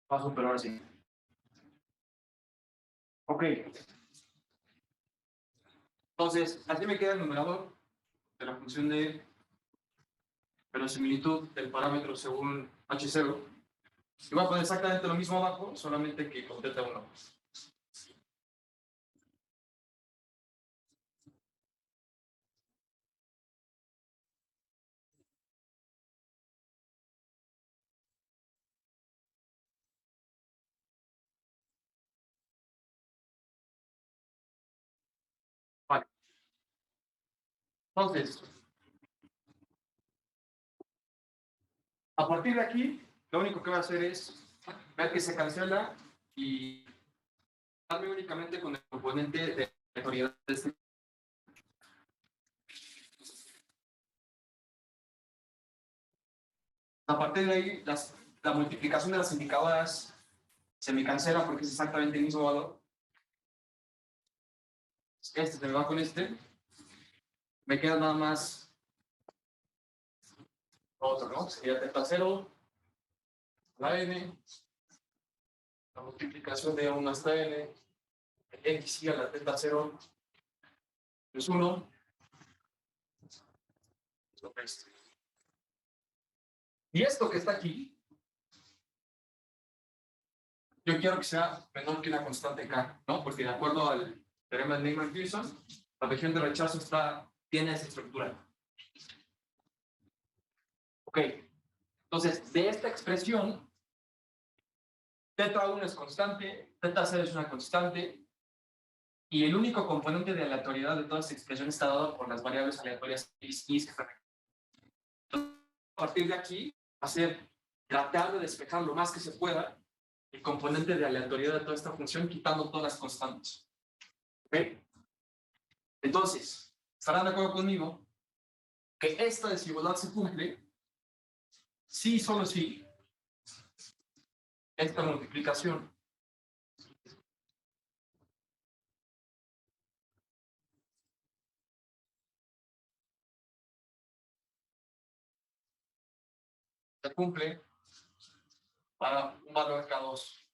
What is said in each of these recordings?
Paso, pero ahora sí. Ok. Entonces, así me queda el numerador de la función de verosimilitud del parámetro según H0. Y voy a poner exactamente lo mismo abajo, solamente que con θ1. Vale. Entonces, a partir de aquí, lo único que voy a hacer es ver que se cancela y darme únicamente con el componente de aleatoriedad de este. A partir de ahí, la multiplicación de las indicadoras se me cancela porque es exactamente el mismo valor. Este se me va con este. Me queda nada más otro, ¿no? Sería θ0 a la n, la multiplicación de 1 hasta n, x y a la θ0 es 1. Y esto que está aquí, yo quiero que sea menor que una constante k, ¿no? Porque de acuerdo al teorema de Neyman-Pearson, la región de rechazo tiene esa estructura. Ok, entonces, de esta expresión, θ1 es constante, θ0 es una constante, y el único componente de aleatoriedad de toda esta expresión está dado por las variables aleatorias x y que están aquí. Entonces, a partir de aquí, va a ser tratar de despejar lo más que se pueda el componente de aleatoriedad de toda esta función, quitando todas las constantes. ¿Ok? Entonces, estarán de acuerdo conmigo que esta desigualdad se cumple si y solo si esta multiplicación se cumple para un valor K2,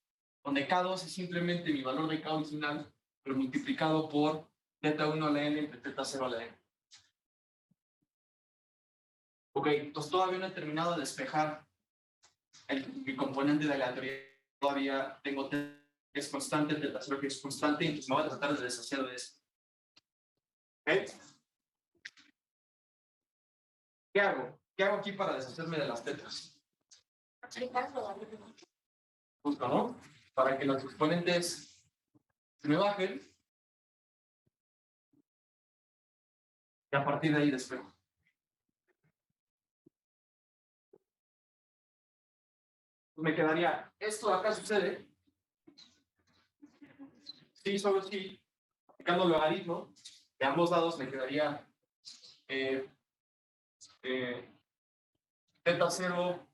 donde K2 es simplemente mi valor de K original, pero multiplicado por θ1 a la n entre θ0 a la n. Ok, entonces todavía no he terminado de despejar mi componente de aleatoriedad. Todavía tengo T que es constante, θ0 que es constante, entonces me voy a tratar de deshacer de esto. ¿Ok? ¿Qué hago? ¿Qué hago aquí para deshacerme de las tetas? Justo, ¿no? Para que los exponentes se me bajen y a partir de ahí despejo. Pues me quedaría, esto acá sucede, sí, solo sí, aplicando el logaritmo de ambos lados me quedaría θ0,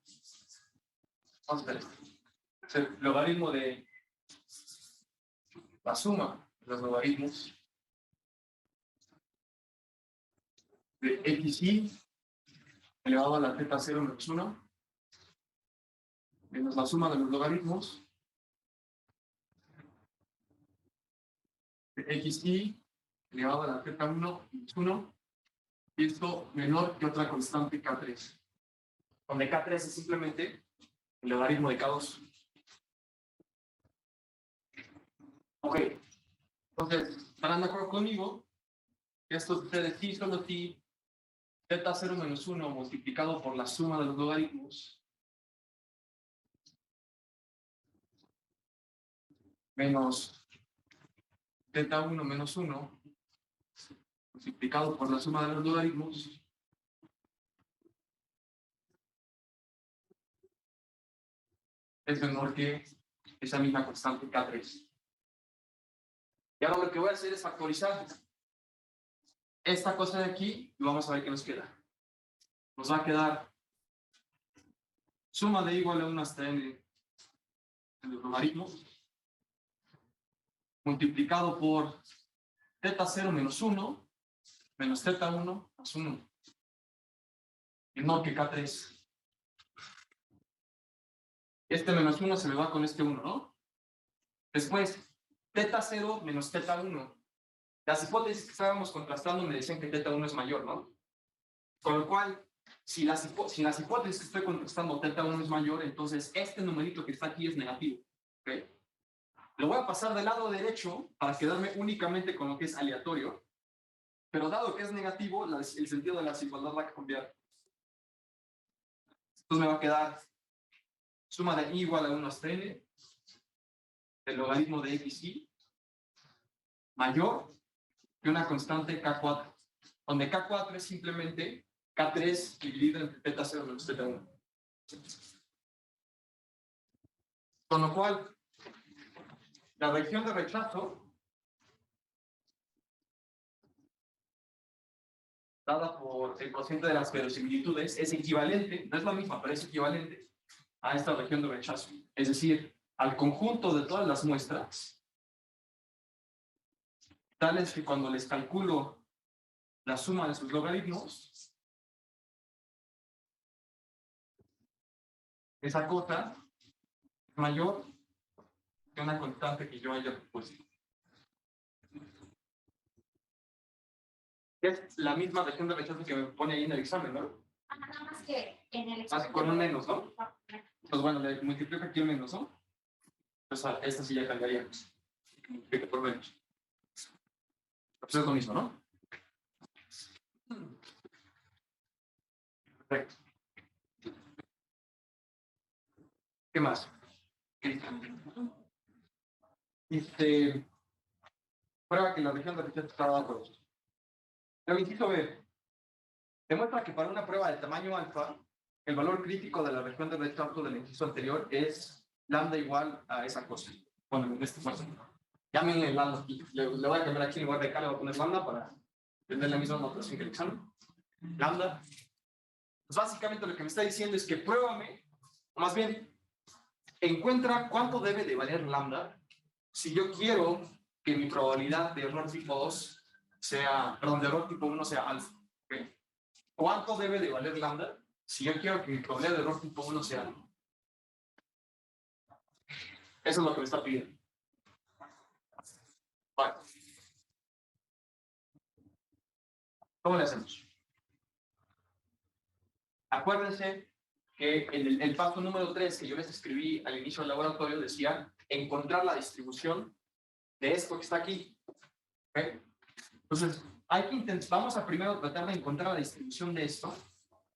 vamos a ver, es el logaritmo de la suma de los logaritmos de xy elevado a la θ0 menos 1 menos la suma de los logaritmos de xy elevado a la θ1 menos 1, y esto menor que otra constante K3, donde K3 es simplemente el logaritmo de K2. Ok, entonces, ¿estarán de acuerdo conmigo? Esto sucede si solo si θ0 menos 1 multiplicado por la suma de los logaritmos menos θ1 menos 1 multiplicado por la suma de los logaritmos es menor que esa misma constante K3. Y ahora lo que voy a hacer es factorizar esta cosa de aquí y vamos a ver qué nos queda. Nos va a quedar suma de igual a 1 hasta n en los logaritmos multiplicado por θ0 menos 1 menos θ1 más 1 menor que K3. Este menos 1 se me va con este 1, ¿no? Después, teta 0 menos teta 1. Las hipótesis que estábamos contrastando me decían que teta 1 es mayor, ¿no? Con lo cual, si las hipótesis que estoy contrastando teta 1 es mayor, entonces este numerito que está aquí es negativo. ¿Okay? Lo voy a pasar del lado derecho para quedarme únicamente con lo que es aleatorio, pero dado que es negativo, el sentido de la desigualdad va a cambiar. Entonces me va a quedar suma de i igual a 1 hasta n, el logaritmo de xi, mayor que una constante k4, donde k4 es simplemente k3 dividido entre teta 0 menos teta 1. Con lo cual, la reacción de rechazo dada por el cociente de las verosimilitudes es equivalente, no es la misma, pero es equivalente a esta reacción de rechazo. Es decir, al conjunto de todas las muestras, tales que cuando les calculo la suma de sus logaritmos, esa cosa es mayor que una constante que yo haya propuesto. Es la misma reacción de rechazo que me pone ahí en el examen, ¿no? Nada más que en el examen. Con un menos, ¿no? Pues bueno, le multiplico aquí el menos, ¿no? Pues a esta sí ya cambiaría. Multiplico por menos. Pues es lo mismo, ¿no? Perfecto. ¿Qué más? Prueba que la región de rechazo está dada por eso. Luego, inciso B. Demuestra que para una prueba de tamaño alfa, el valor crítico de la región de rechazo del inciso anterior es lambda igual a esa cosa. Bueno, en este caso. Llámenle lambda. Le voy a cambiar aquí en lugar de K, le voy a poner lambda para tener la misma notación que el examen. Lambda. Pues básicamente lo que me está diciendo es que pruébame, o más bien, encuentra cuánto debe de valer lambda si yo quiero que mi probabilidad de error tipo 2 sea, perdón, de error tipo 1 sea alfa. ¿Okay? ¿Cuánto debe de valer lambda si yo quiero que mi probabilidad de error tipo 1 sea alfa? Eso es lo que me está pidiendo. Vale. ¿Cómo le hacemos? Acuérdense que en el paso número 3 que yo les escribí al inicio del laboratorio decía encontrar la distribución de esto que está aquí. ¿Okay? Entonces, vamos a primero tratar de encontrar la distribución de esto.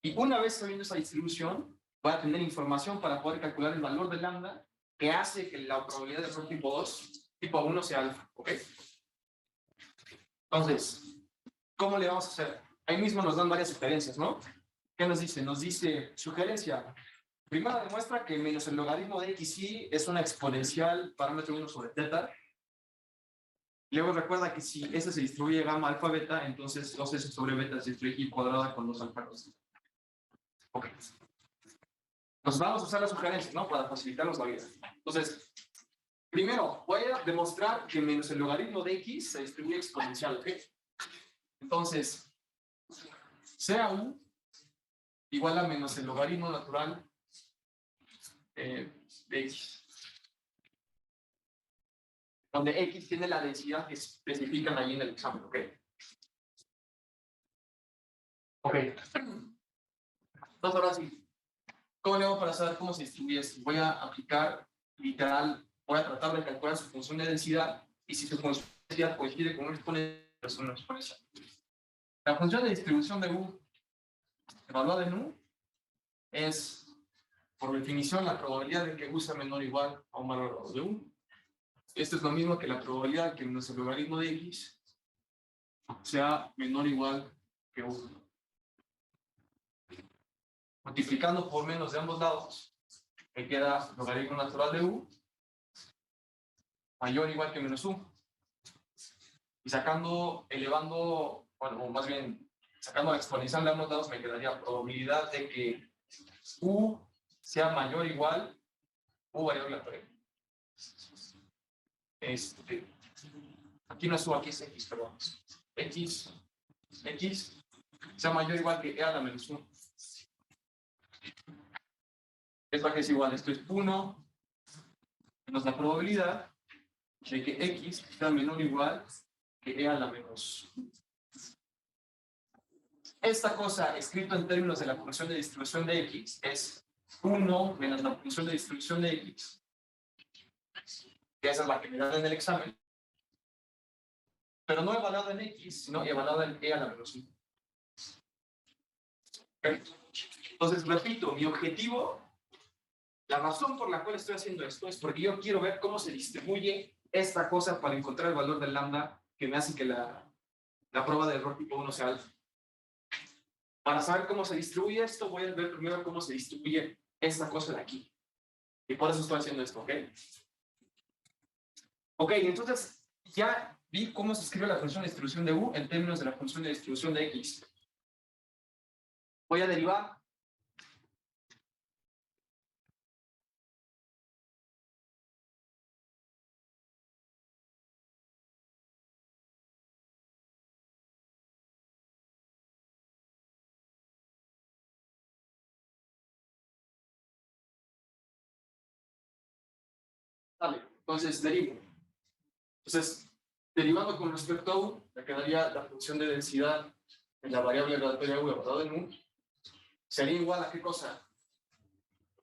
Y una vez sabiendo esa distribución, voy a tener información para poder calcular el valor de lambda que hace que la probabilidad de error tipo 2, tipo 1 sea alfa. ¿Ok? Entonces, ¿cómo le vamos a hacer? Ahí mismo nos dan varias sugerencias, ¿no? ¿Qué nos dice? Nos dice, sugerencia. Primero demuestra que menos el logaritmo de xy es una exponencial parámetro 1 sobre teta. Luego recuerda que si S se distribuye gamma alfa beta, entonces 2S sobre beta se distribuye y cuadrada con 2 alfa. Ok. Entonces vamos a usar las sugerencias, ¿no? Para facilitarnos la vida. Entonces, primero, voy a demostrar que menos el logaritmo de x se distribuye exponencial, ¿ok? Entonces, sea u igual a menos el logaritmo natural de x, donde x tiene la densidad que especifican ahí en el examen, ¿ok? Ok. Entonces, ahora sí. ¿Cómo le hago para saber cómo se distribuye esto? Voy a aplicar, literal, voy a tratar de calcular su función de densidad y si su función de densidad coincide con una exponencial. La función de distribución de U evaluada en U es, por definición, la probabilidad de que U sea menor o igual a un valor de U. Esto es lo mismo que la probabilidad de que nuestro logaritmo de X sea menor o igual que U. Multiplicando por menos de ambos lados, me queda logaritmo natural de U mayor o igual que menos U. Y sacando, elevando, bueno, o más bien, sacando la exponencial de ambos lados, me quedaría probabilidad de que U sea mayor o igual, U variable a aquí no es U, aquí es X, perdón. X sea mayor o igual que E a la menos 1. Esto aquí es igual, esto es 1 menos la probabilidad de que x sea menor o igual que e a la menos. Esta cosa, escrito en términos de la función de distribución de x, es 1 menos la función de distribución de x, que esa es la que me dan en el examen, pero no evaluada en x, sino evaluada en e a la menos 1. ¿Okay? Entonces, repito, mi objetivo, la razón por la cual estoy haciendo esto es porque yo quiero ver cómo se distribuye esta cosa para encontrar el valor del lambda que me hace que la prueba de error tipo 1 sea alfa. Para saber cómo se distribuye esto, voy a ver primero cómo se distribuye esta cosa de aquí. Y por eso estoy haciendo esto, ¿ok? Ok, entonces ya vi cómo se escribe la función de distribución de u en términos de la función de distribución de x. Voy a derivar. Vale, entonces derivo. Entonces, derivando con respecto a u, me quedaría la función de densidad en la variable relatoria u evaluada en u. Sería igual a qué cosa?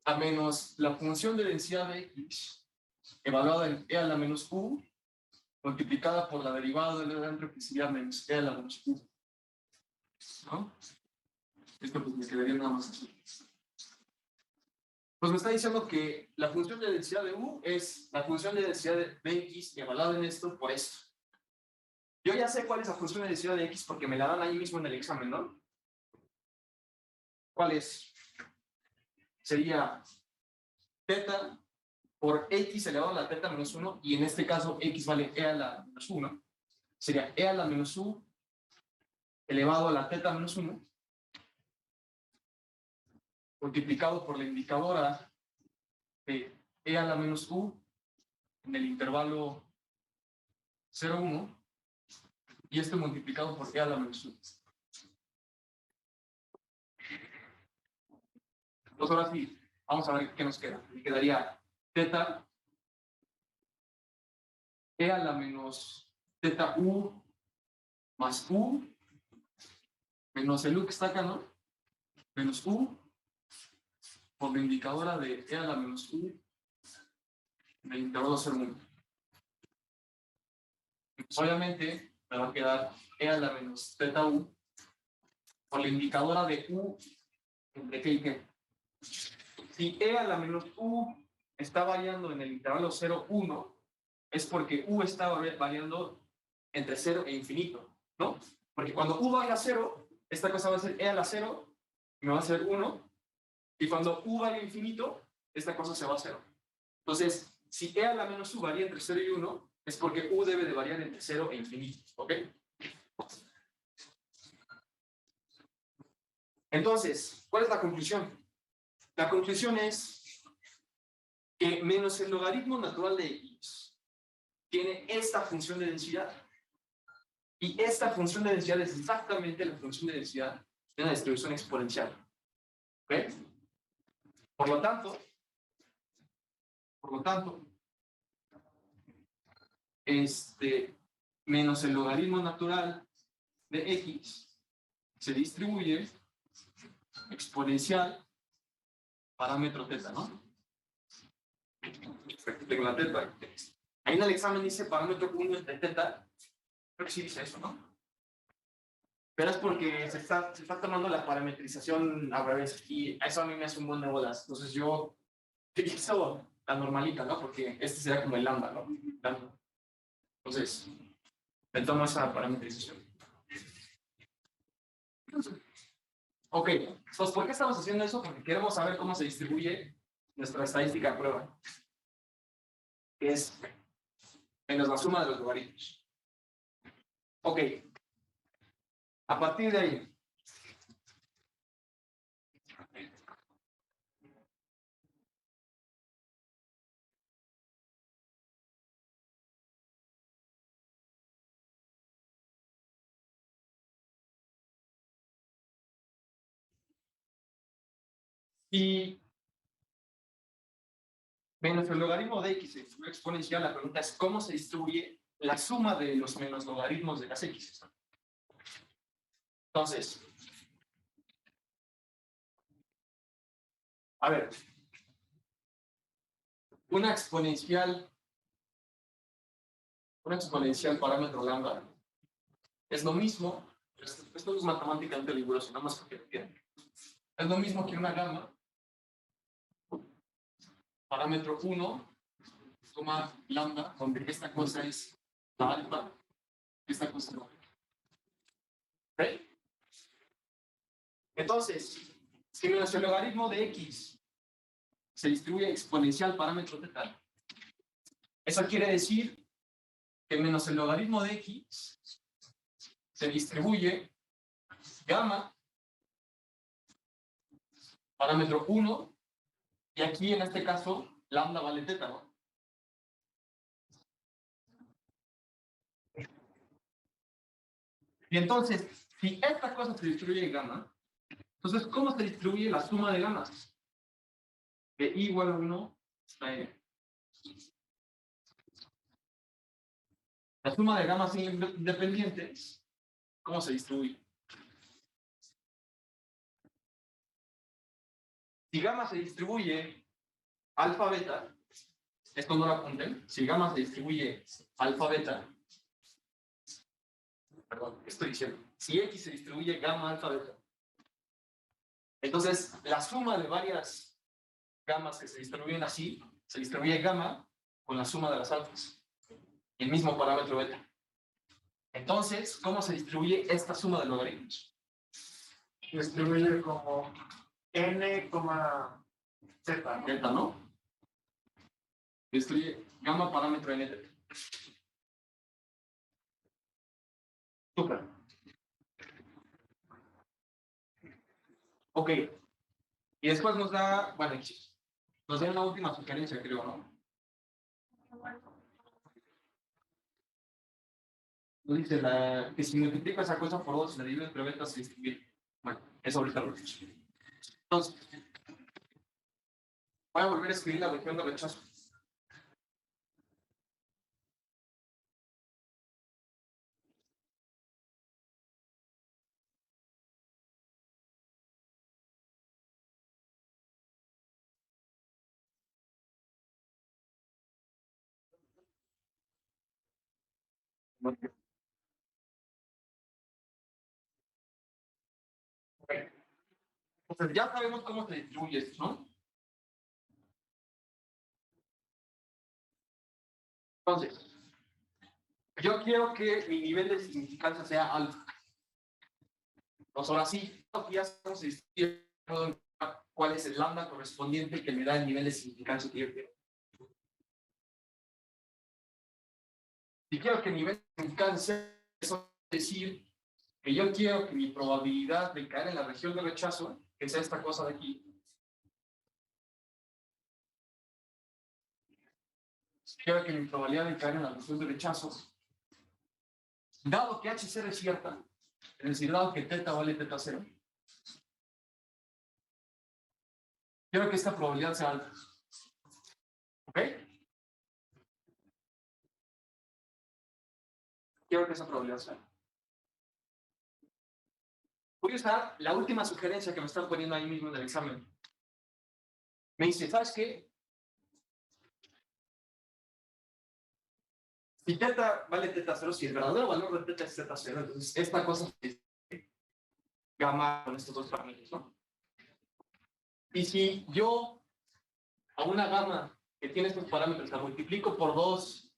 A menos la función de densidad de x evaluada en e a la menos u multiplicada por la derivada del dentro que sería menos e a la menos u. ¿No? Esto pues me quedaría nada más así. Pues me está diciendo que la función de densidad de u es la función de densidad de x evaluada en esto por esto. Yo ya sé cuál es la función de densidad de x porque me la dan ahí mismo en el examen, ¿no? ¿Cuál es? Sería teta por x elevado a la teta menos 1, y en este caso x vale e a la menos 1. Sería e a la menos u elevado a la teta menos 1 multiplicado por la indicadora de e a la menos u en el intervalo 0, 1, y esto multiplicado por e a la menos 1. Entonces ahora sí, vamos a ver qué nos queda. Me quedaría teta e a la menos teta u más u menos el u que está acá, ¿no? Menos u por la indicadora de e a la menos u en el intervalo 0, 1. Pues obviamente me va a quedar e a la menos teta u por la indicadora de u entre qué y qué. Si e a la menos u está variando en el intervalo 0, 1, es porque u está variando entre 0 e infinito, ¿no? Porque cuando u vaya a 0, esta cosa va a ser e a la 0, me va a ser 1, y cuando u vaya a infinito, esta cosa se va a 0. Entonces, si e a la menos u varía entre 0 y 1, es porque u debe de variar entre 0 e infinito, ¿ok? Entonces, ¿cuál es la conclusión? La conclusión es que menos el logaritmo natural de x tiene esta función de densidad, y esta función de densidad es exactamente la función de densidad de una distribución exponencial. ¿Ok? Por lo tanto, menos el logaritmo natural de x se distribuye exponencial parámetro teta, ¿no? Tengo la teta. Ahí en el examen dice parámetro 1 de teta. Creo que sí dice eso, ¿no? Pero es porque se está tomando la parametrización a revés, y eso a mí me hace un buen de bolas. Entonces yo utilizo la normalita, ¿no? Porque este sería como el lambda, ¿no? Lambda. Entonces, le tomo esa parametrización. Ok, entonces, ¿por qué estamos haciendo eso? Porque queremos saber cómo se distribuye nuestra estadística de prueba, que es menos la suma de los logaritmos. Ok, a partir de ahí, y Menos el logaritmo de x se distribuye exponencial, la pregunta es cómo se distribuye la suma de los menos logaritmos de las x. Entonces, a ver, una exponencial parámetro lambda es lo mismo, esto es matemáticamente riguroso, nada más porque lo entiendan. Es lo mismo que una gamma, parámetro 1, lambda, donde esta cosa es la alfa, esta cosa es la alfa. ¿Ok? Entonces, si nuestro logaritmo de x se distribuye exponencial parámetro teta, eso quiere decir que menos el logaritmo de x se distribuye gamma, parámetro 1, y aquí en este caso lambda vale teta, ¿no? Y entonces, si esta cosa se distribuye en gamma, entonces, ¿cómo se distribuye la suma de gamas? De i igual a 1 a n. La suma de gamas independientes, ¿cómo se distribuye? Si gamma se distribuye alfa beta, esto no lo apunten, si gamma se distribuye alfa beta, perdón, ¿qué estoy diciendo? Si x se distribuye gamma alfa beta, entonces la suma de varias gamas que se distribuyen así, se distribuye gamma con la suma de las alfas, el mismo parámetro beta. Entonces, ¿cómo se distribuye esta suma de logaritmos? Se distribuye como n, z, ¿no? Delta, ¿no? Distribuye gamma parámetro n delta. Súper. Ok. Y después nos da, bueno, nos da una última sugerencia, creo, ¿no? Nos dice que si multiplico esa cosa por 2 y la divido entre betas se distribuye. Bueno, eso ahorita lo vemos. Entonces, voy a volver a escribir la región de rechazo. Entonces, ya sabemos cómo se distribuye esto, ¿no? Entonces, yo quiero que mi nivel de significancia sea alto. Entonces, ahora sí, ya sabemos cuál es el lambda correspondiente que me da el nivel de significancia que yo quiero. Si quiero que el nivel de significancia, eso es decir que yo quiero que mi probabilidad de caer en la región de rechazo, que sea esta cosa de aquí, quiero que mi probabilidad de caer en la región de rechazo, dado que H0 es cierta, es decir, dado que teta vale teta 0, quiero que esta probabilidad sea alta. ¿Ok? Quiero que esa probabilidad sea alta. Voy a usar la última sugerencia que me están poniendo ahí mismo en el examen. Me dice, ¿sabes qué? Si teta vale teta 0, si el verdadero valor de teta es teta 0, entonces esta cosa es gamma con estos dos parámetros, ¿no? Y si yo a una gamma que tiene estos parámetros la multiplico por 2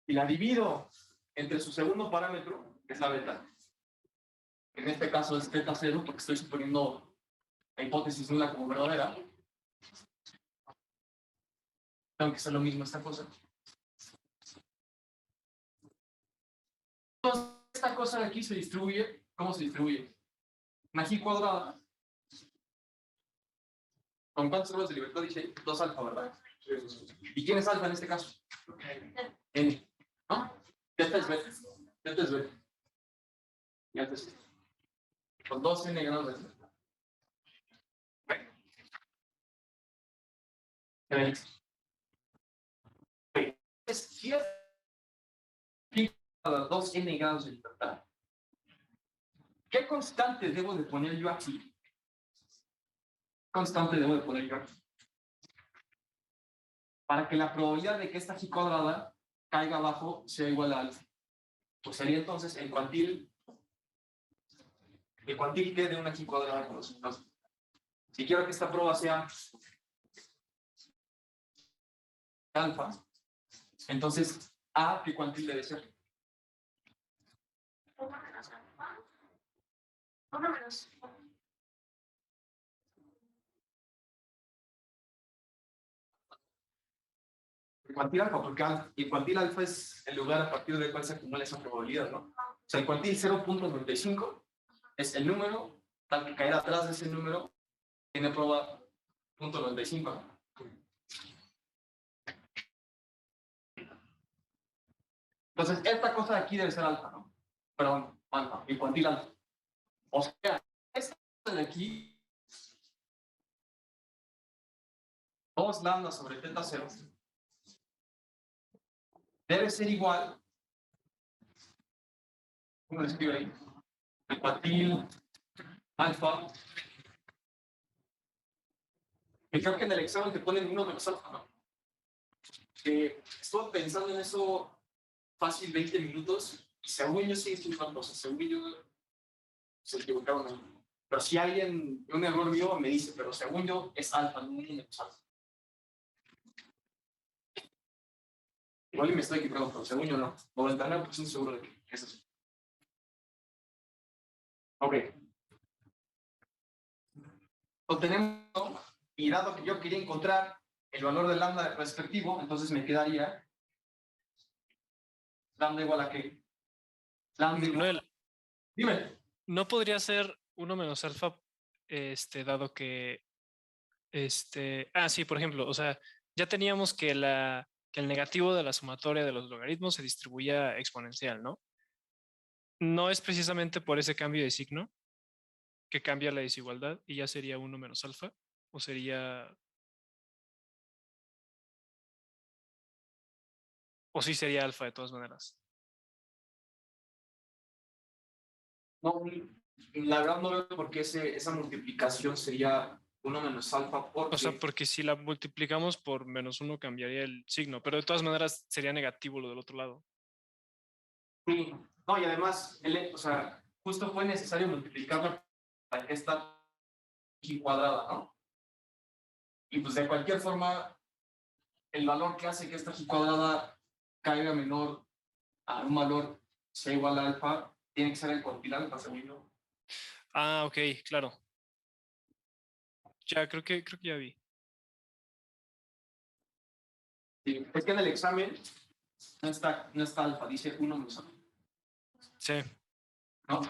y la divido entre su segundo parámetro, que es la beta, en este caso es teta 0, porque estoy suponiendo la hipótesis nula como verdadera, tengo que hacer lo mismo esta cosa. Entonces, esta cosa de aquí se distribuye, ¿cómo se distribuye? Una G cuadrada. ¿Con cuántos grados de libertad dice? 2 alfa, ¿verdad? ¿Y quién es alfa en este caso? N. ¿No? Delta es beta. Delta es beta. Y alfa es beta. con 2n grados de libertad. Bueno. Es cierto. A las 2n grados de libertad. ¿Qué constante debo de poner yo aquí? Constante debo de poner yo aquí. Para que la probabilidad de que esta g cuadrada caiga abajo sea igual a alfa. Pues sería entonces el cuantil que de una g cuadrada con los resultados. Si quiero que esta prueba sea alfa, entonces A, ¿qué cuantil debe ser? 1 menos alfa. 1 menos. El cuantil alfa, porque el cuantil alfa es el lugar a partir del cual se acumula esa probabilidad, ¿no? O sea, el cuantil 0.95 es el número, tal que caer atrás de ese número, tiene prueba 0.95, ¿no? Entonces, esta cosa de aquí debe ser alfa, ¿no? Perdón, alfa, el cuantil alfa. O sea, esta de aquí, 2 lambda sobre teta 0, debe ser igual, ¿cómo lo escribo ahí? El cuantil alfa, que creo que en el examen te ponen 1 menos alfa, ¿no? Estuve pensando en eso fácil 20 minutos y según yo sí estoy mal, o sea, según yo se equivocaron ahí. Pero si alguien, un error mío me dice, pero según yo es alfa, no 1 menos alfa. Igual y me estoy equivocando, pero según yo no. 99% seguro de que es así. Ok. Lo tenemos, y dado que yo quería encontrar el valor del lambda respectivo, entonces me quedaría lambda igual a qué. Lambda igual. Manuel, Dime. ¿no podría ser 1 menos alfa, dado que, sí, por ejemplo, o sea, ya teníamos que que el negativo de la sumatoria de los logaritmos se distribuía exponencial, ¿no? No es precisamente por ese cambio de signo que cambia la desigualdad y ya sería 1 menos alfa, o sería, o sí sería alfa de todas maneras. No, la verdad no veo por qué esa multiplicación sería 1 menos alfa, porque... O sea, porque si la multiplicamos por menos 1 cambiaría el signo, pero de todas maneras sería negativo lo del otro lado. Sí, no, y además, o sea, justo fue necesario multiplicarlo para que esta y cuadrada, ¿no? Y pues de cualquier forma, el valor que hace que esta y cuadrada caiga menor a un valor sea igual a alfa, tiene que ser el cuantil alfa, según yo. Ah, ok, claro. Ya, creo que ya vi. Sí, es que en el examen no está alfa, dice 1 menos alfa, Sí. ¿no?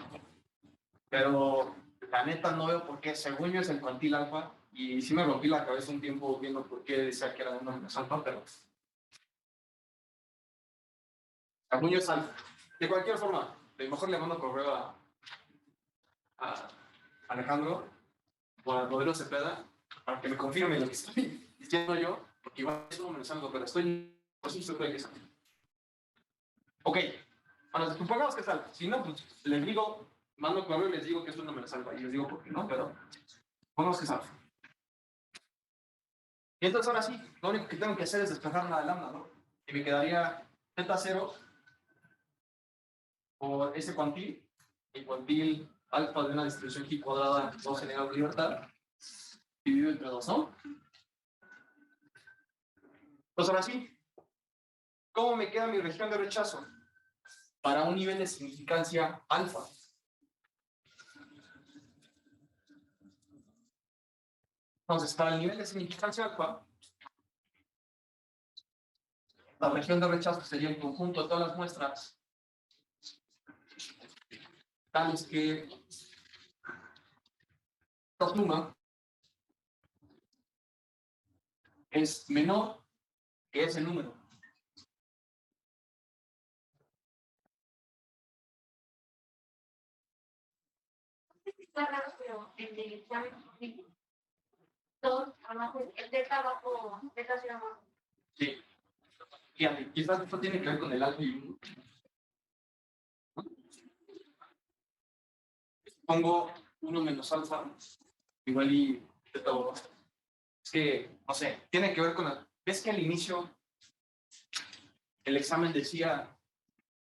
Pero la neta no veo por qué, según yo es el cuantil alfa, y sí me rompí la cabeza un tiempo viendo por qué decía que era 1 menos alfa, pero según yo es alfa. De cualquier forma, a lo mejor le mando correo a Alejandro o a Rodrigo Cepeda para que me confirme lo que estoy diciendo yo, porque igual es 1 menos alfa, pero estoy seguro de que es alfa. Ok, bueno, supongamos que es alfa. Si no, pues les digo, mando correo y les digo que es 1 menos alfa, y les digo por qué no, pero supongamos que es alfa. Y entonces ahora sí, lo único que tengo que hacer es despejar la lambda, ¿no? Y me quedaría teta 0 por ese cuantil, el cuantil alfa de una distribución g cuadrada 2 general de libertad, dividido entre 2, ¿no? Pues ahora sí, ¿cómo me queda mi región de rechazo? Para un nivel de significancia alfa. Entonces, para el nivel de significancia alfa, la región de rechazo sería el conjunto de todas las muestras tales que esta suma es menor que ese número. está raro, pero el de examen, 2 abajo, el teta abajo, teta hacia abajo. Sí. Fíjate, quizás esto tiene que ver con el alfa y 1. Pongo 1 menos alfa, igual y teta 2. Es que, no sé, tiene que ver con la... ¿Ves que al inicio el examen decía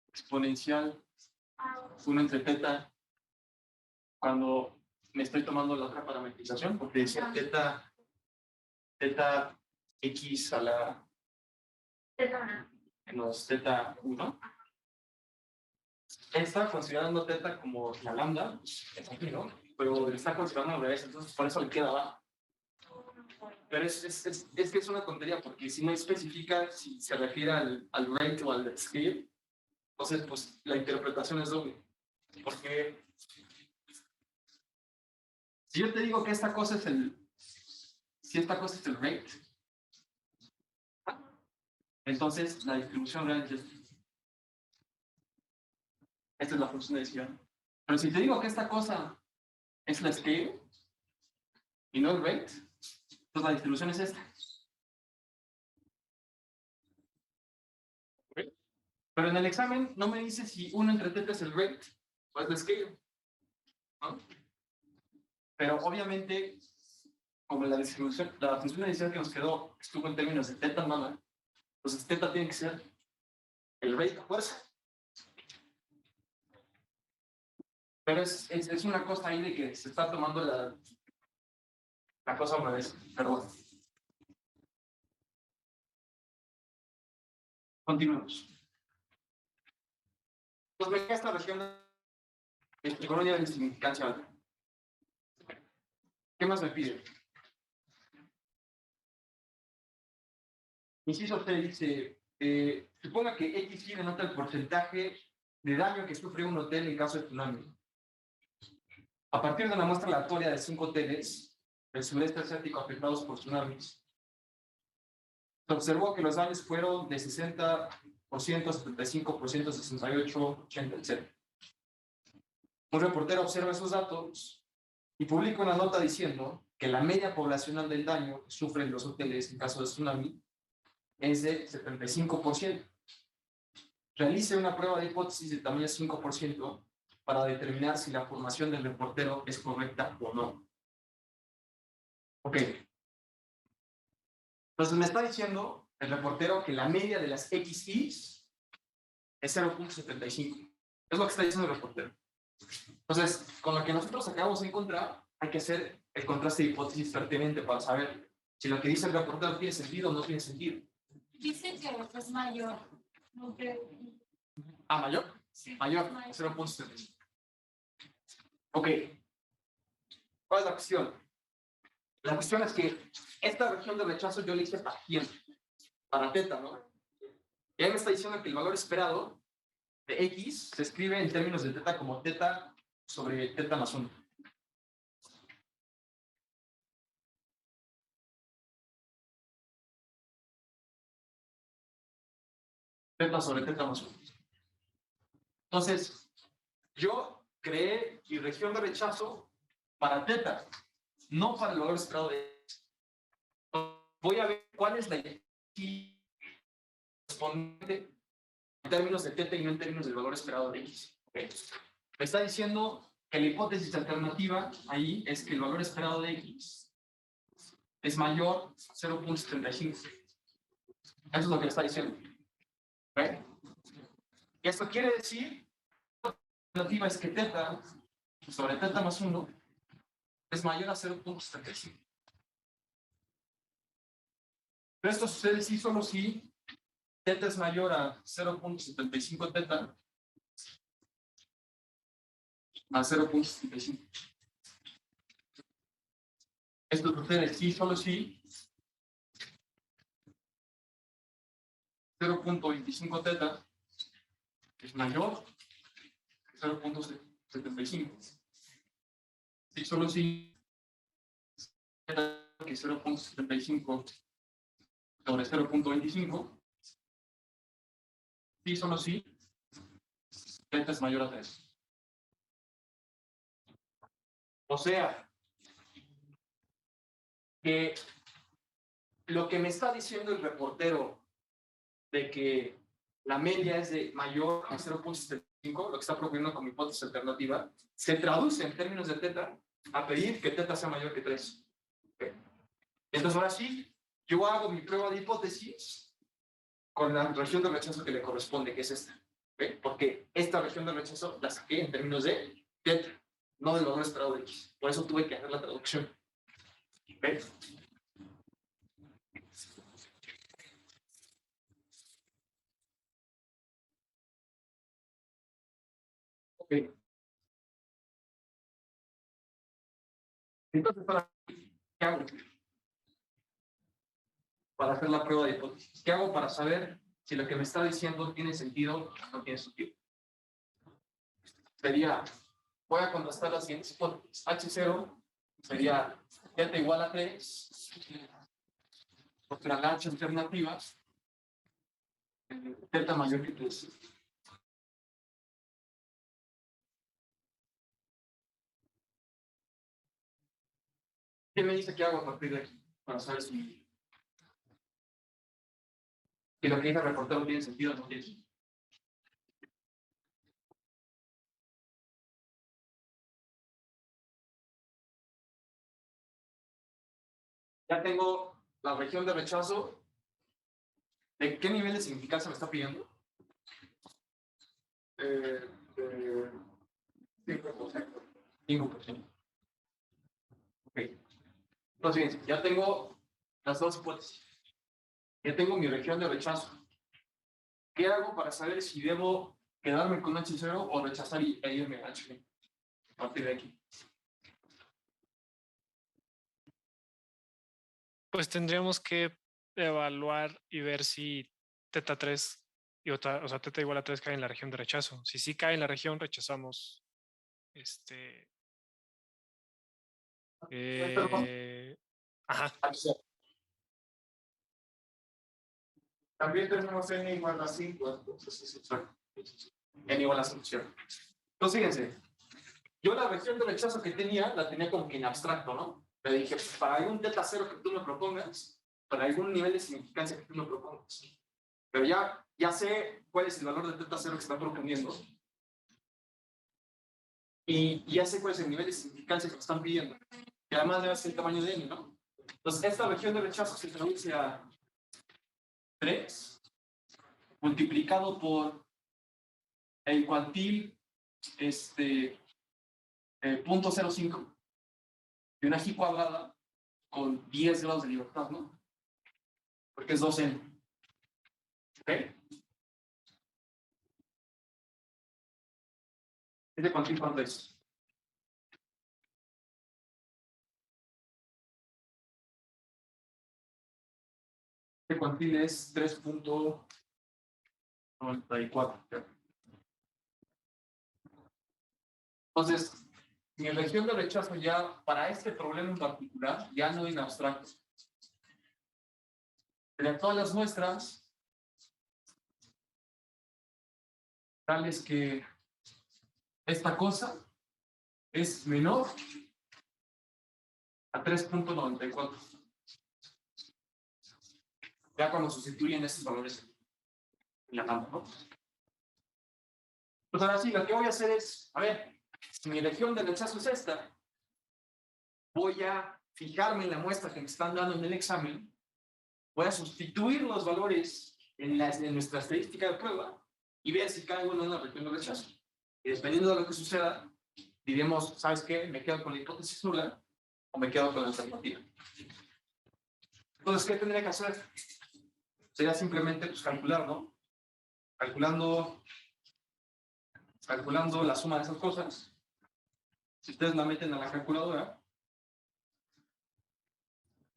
exponencial 1 entre teta cuando me estoy tomando la otra parametrización? Porque decía teta x a la Teta menos teta 1. Está considerando teta como la lambda, es aquí, ¿no? Pero está considerando al revés, entonces por eso le queda abajo. Pero es que es una tontería, porque si no especifica si se refiere al rate o al scale, entonces pues la interpretación es doble. Porque si yo te digo que esta cosa es si esta cosa es el rate, entonces la distribución real es esta. Esta es la función de decisión. Pero si te digo que esta cosa es la scale y no el rate, entonces la distribución es esta. ¿Okay? Pero en el examen no me dice si 1 entre teta es el rate o es la scale, ¿no? Pero obviamente, como la distribución, la función de decisión que nos quedó estuvo en términos de teta nada, entonces teta tiene que ser el rate a fuerza. Pero es una cosa ahí de que se está tomando la cosa al revés. Pero bueno. Continuemos. Pues me queda esta región de trigonometría de significancia alta. ¿Qué más me pide? Inciso 3 dice, suponga que X denota el porcentaje de daño que sufre un hotel en caso de tsunami. A partir de una muestra aleatoria de 5 hoteles del sudeste asiático afectados por tsunamis, se observó que los daños fueron de 60%, 75%, 68%, 80%, etc. Un reportero observa esos datos y publica una nota diciendo que la media poblacional del daño que sufren los hoteles en caso de tsunami es de 75%. Realice una prueba de hipótesis de tamaño 5% para determinar si la formación del reportero es correcta o no. Ok. Entonces me está diciendo el reportero que la media de las XIs es 0.75. Es lo que está diciendo el reportero. Entonces, con lo que nosotros acabamos de encontrar, hay que hacer el contraste de hipótesis pertinente para saber si lo que dice el reportero tiene sentido o no tiene sentido. dice que es mayor. No creo. ¿Ah, mayor? Sí. Mayor, 0.75. Ok. ¿Cuál es la cuestión? La cuestión es que esta región de rechazo yo le hice para quién, para teta, ¿no? Y ahí me está diciendo que el valor esperado de X se escribe en términos de teta como teta sobre teta más 1. Teta sobre teta más 1. Entonces, yo creé mi región de rechazo para teta, no para el valor esperado de X. Voy a ver cuál es la X correspondiente en términos de teta y no en términos del valor esperado de X. ¿Okay? Me está diciendo que la hipótesis alternativa ahí es que el valor esperado de X es mayor a 0.75. Eso es lo que le está diciendo. ¿Okay? Y esto quiere decir que la alternativa es que teta sobre teta más 1 es mayor a 0.75. Pero esto sucede sí solo si teta es mayor a 0.75 teta a 0.75. Esto sucede sí solo si 0.25 teta es mayor que 0.75. Sí, solo si teta que 0.75 sobre 0.25. Sí, solo si teta es mayor a 3. O sea, que lo que me está diciendo el reportero de que la media es de mayor a 0.75, lo que está proponiendo como hipótesis alternativa, se traduce en términos de teta a pedir que teta sea mayor que 3. ¿Okay? Entonces, ahora sí, yo hago mi prueba de hipótesis con la región de rechazo que le corresponde, que es esta. ¿Okay? Porque esta región de rechazo la saqué en términos de teta, no del valor esperado de x. Por eso tuve que hacer la traducción. ¿Okay? Ok. Entonces, ¿qué hago? Para hacer la prueba de hipótesis. ¿Qué hago para saber si lo que me está diciendo tiene sentido o no tiene sentido? Sería, voy a contrastar las siguientes hipótesis. H0 sería delta igual a 3, contra la H alternativa, delta mayor que 3. ¿Qué me dice que hago a partir de aquí? Para saber si lo que dice el reportero tiene sentido o no tiene sentido. Ya tengo la región de rechazo. ¿De qué nivel de significancia me está pidiendo? 5%. 5%. Ok. Entonces, ya tengo las dos hipótesis. Ya tengo mi región de rechazo. ¿Qué hago para saber si debo quedarme con H0 o rechazar e irme a H a partir de aquí? Pues tendríamos que evaluar y ver si teta 3 y otra, o sea, teta igual a 3 cae en la región de rechazo. Si sí cae en la región, rechazamos ajá. H0. También tenemos n igual a 5, entonces es exacto. N igual a solución. Entonces, fíjense, yo la región de rechazo que tenía, la tenía como que en abstracto, ¿no? Le dije, para algún teta 0 que tú me propongas, para algún nivel de significancia que tú me propongas. Pero ya sé cuál es el valor de teta 0 que está proponiendo. Y ya sé cuál es el nivel de significancia que me están pidiendo. Y además debe ser el tamaño de n, ¿no? Entonces, esta región de rechazo se traduce a 3 multiplicado por el cuantil 0.05 de una G cuadrada con 10 grados de libertad, ¿no? Porque es 2n. ¿Ok? ¿Este cuantil cuánto es? Este cuantil es 3.94. Entonces, mi región de rechazo ya, para este problema en particular, ya no en abstracto. De todas las muestras, tales que esta cosa es menor a 3.94. Ya cuando sustituyen estos valores en la tabla, ¿no? Pues ahora sí, lo que voy a hacer es, a ver, si mi región de rechazo es esta, voy a fijarme en la muestra que me están dando en el examen, voy a sustituir los valores en nuestra estadística de prueba y ver si cae uno en la región de rechazo. Y dependiendo de lo que suceda, diremos, ¿sabes qué? ¿Me quedo con la hipótesis nula o me quedo con la alternativa? Entonces, ¿qué tendría que hacer? Sería simplemente pues, calcular, ¿no? Calculando la suma de esas cosas. Si ustedes la meten a la calculadora,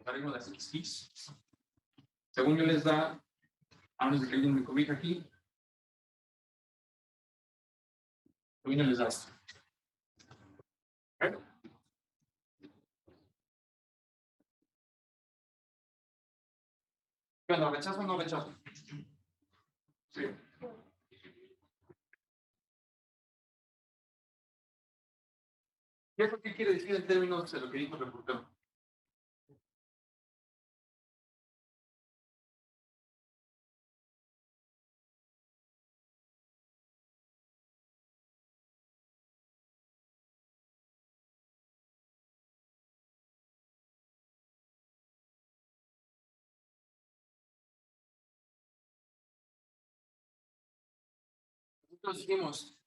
haremos las x. Según yo les da, a menos de que alguien me corrija aquí, según yo les da esto. ¿Okay? Bueno, ¿rechazo o no rechazo? Sí. ¿Qué es lo que quiere decir en términos de lo que dijo el reportero? Nosotros dijimos,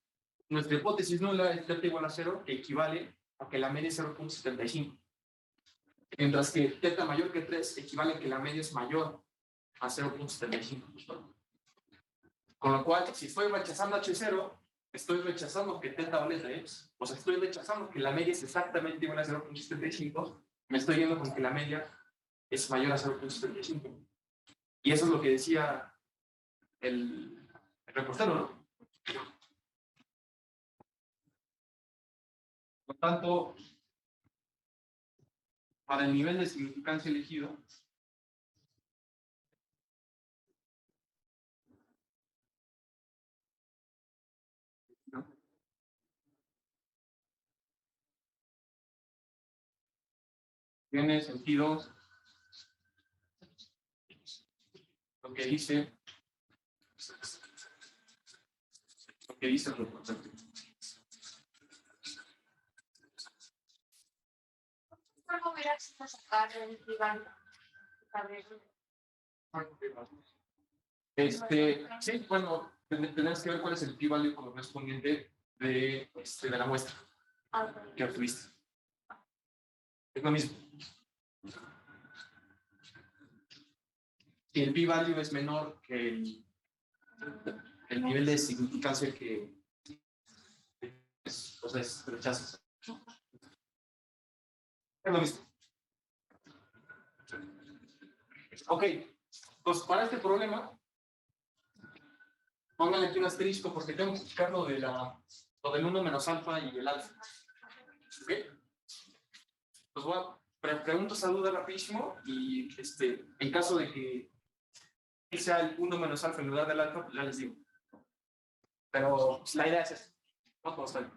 nuestra hipótesis nula es θ igual a 0, que equivale a que la media es 0.75. Mientras que θ mayor que 3 equivale a que la media es mayor a 0.75. Con lo cual, si estoy rechazando H0, estoy rechazando que θ vale 3. O sea, estoy rechazando que la media es exactamente igual a 0.75. Me estoy yendo con que la media es mayor a 0.75. Y eso es lo que decía el reportero, ¿no? Por lo tanto, para el nivel de significancia elegido, ¿no? Tiene sentido lo que dice el reportero. ¿Cómo hubieras sacar el rival? Sí, bueno, tenemos que ver cuál es el p-value correspondiente de la muestra que obtuviste. Es lo mismo. Si el p-value es menor que el nivel de significancia que o sea, es rechazo. Es lo mismo. Ok, pues para este problema, pónganle aquí un asterisco porque tengo que explicar lo del 1 menos alfa y el alfa. ¿Ok? Pues voy a pregunto esa duda rapidísimo y en caso de que sea el 1 menos alfa en lugar del alfa, pues ya les digo. Pero pues, la idea es esa. Vamos a ver.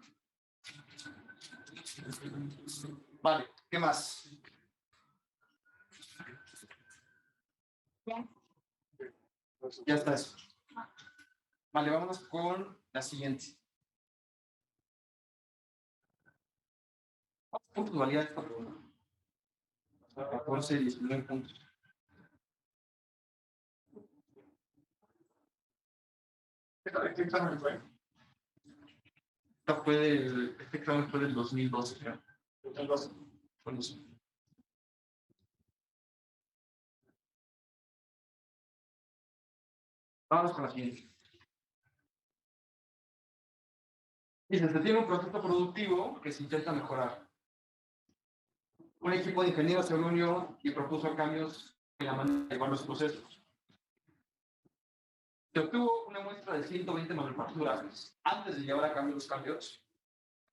Vale, ¿qué más? Ya está eso. Vale, vámonos con la siguiente. ¿Puntos de validad de esta pregunta? 14, 19 puntos. ¿Qué examen fue? Este examen fue del 2012, creo. Entonces, Con eso. Vamos con la siguiente. Dice, se tiene un proceso productivo que se intenta mejorar. Un equipo de ingenieros se reunió y propuso cambios en la manera de llevar los procesos. Se obtuvo una muestra de 120 manufacturas. Antes de llevar a cabo los cambios,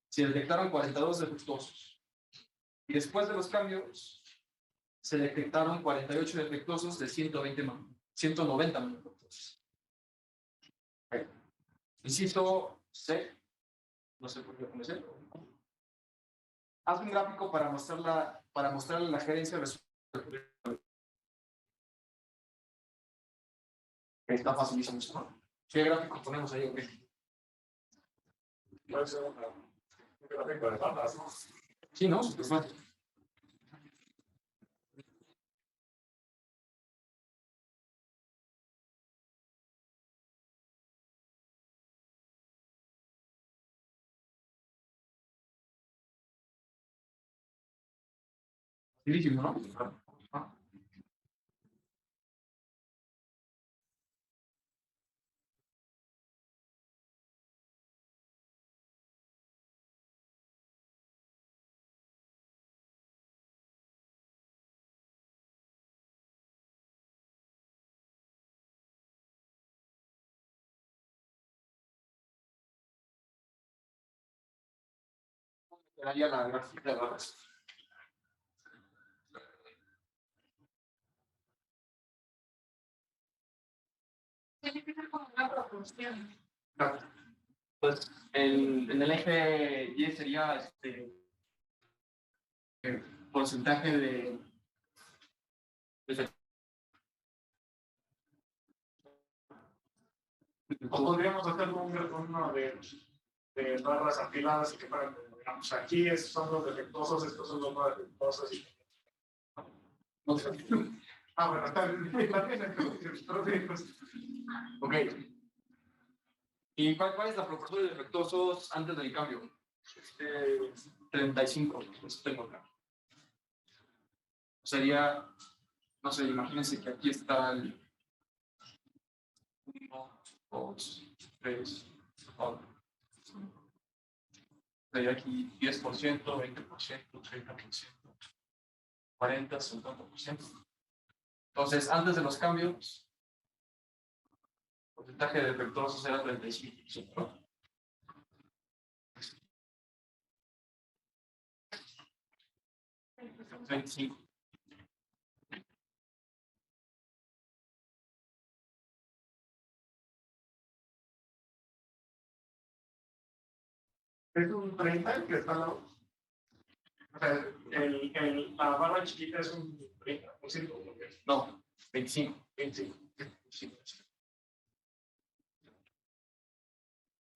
se detectaron 42 defectuosos. Y después de los cambios, se detectaron 48 defectuosos de 190 manufacturas. Okay. Inciso C, no sé por qué pone C. Haz un gráfico para mostrarle a la gerencia el resultado. Está facilísimo, ¿no? ¿Qué gráfico ponemos ahí? Okay. puede ser un gráfico de barras, ¿no? Sí, ¿no? Súper fácil. Facilísimo, ¿no? Ah. Quedaría la gráfica de barras. Tiene que ser como una proporción. Claro. Pues en el eje Y sería porcentaje de O podríamos hacer uno de barras afiladas y que para, digamos, aquí son los defectuosos, estos son los no defectuosos. no sé. Bueno, está bien. Ok. ¿Y cuál es la proporción de defectuosos antes del cambio? 35, pues tengo acá. Sería, no sé, imagínense que aquí está el 1, 2, 3, 4. Sería aquí 10%, 20%, 30%, 40%, 50%. Entonces, antes de los cambios, el porcentaje de defectuosos era 35%. 25. Es un 30 el que está al lado. O sea, la barra chiquita es un 30%. Porque No, 25. 25.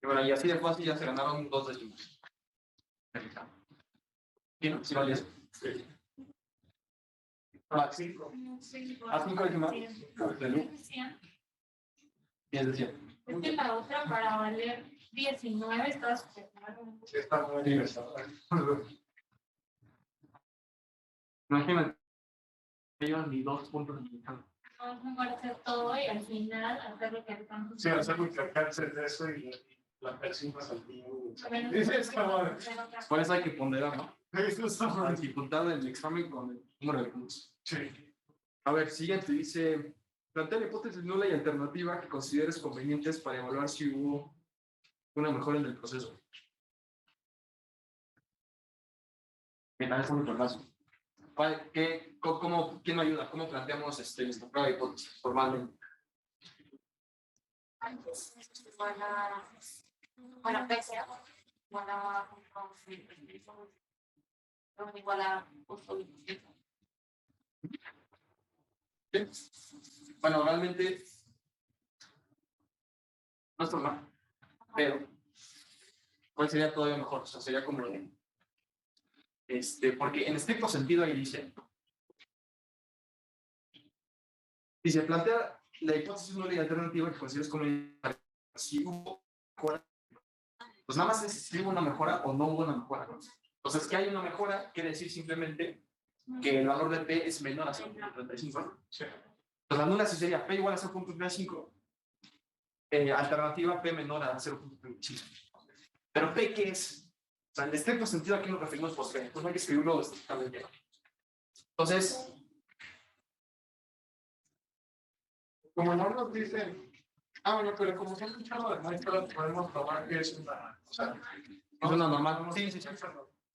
Y bueno, y así de fácil ya se ganaron 2 décimos. ¿Sí, no? ¿Sí vale eso? Sí. Ah, 5. 5 décimas. Y es decir, Es que la otra para valer 19 está súper mal. Está muy interesante. imagínate, no llevan ni 2 puntos en el campo. No es mejor hacer todo y al final hacer lo que alcanza. Sí, hacer que alcance de eso y la persinas al fin. Pero- Por eso hay que ponderar, ¿no? Eso está La mal. dificultad del examen con el número de puntos. Sí. A ver, siguiente, dice, plantea la hipótesis nula y alternativa que consideres convenientes para evaluar si hubo una mejora en el proceso. Bien, es un plazo. ¿Quién me ayuda? ¿Cómo planteamos nuestra prueba de hipótesis formalmente? Antes, bueno, pese a igual a Bueno, realmente no es formal, pero ¿cuál sería todavía mejor? O sea, sería como porque en estricto sentido ahí dice plantea la hipótesis nula y alternativa que consideres como si hubo mejora. Pues nada más es si hubo una mejora o no hubo una mejora. Entonces, que hay una mejora quiere decir simplemente que el valor de P es menor a 0.35, ¿no? Sí. Pues la nula sí sería P igual a 0.35, alternativa P menor a 0.35. Pero P, ¿qué es? O sea, en estricto sentido aquí nos referimos por P, entonces no hay que escribirlo estrictamente. Entonces, Como no nos dicen, bueno, pero como se han escuchado de muestras, podemos probar que es una. O sea, es una normal. Sí. Sí,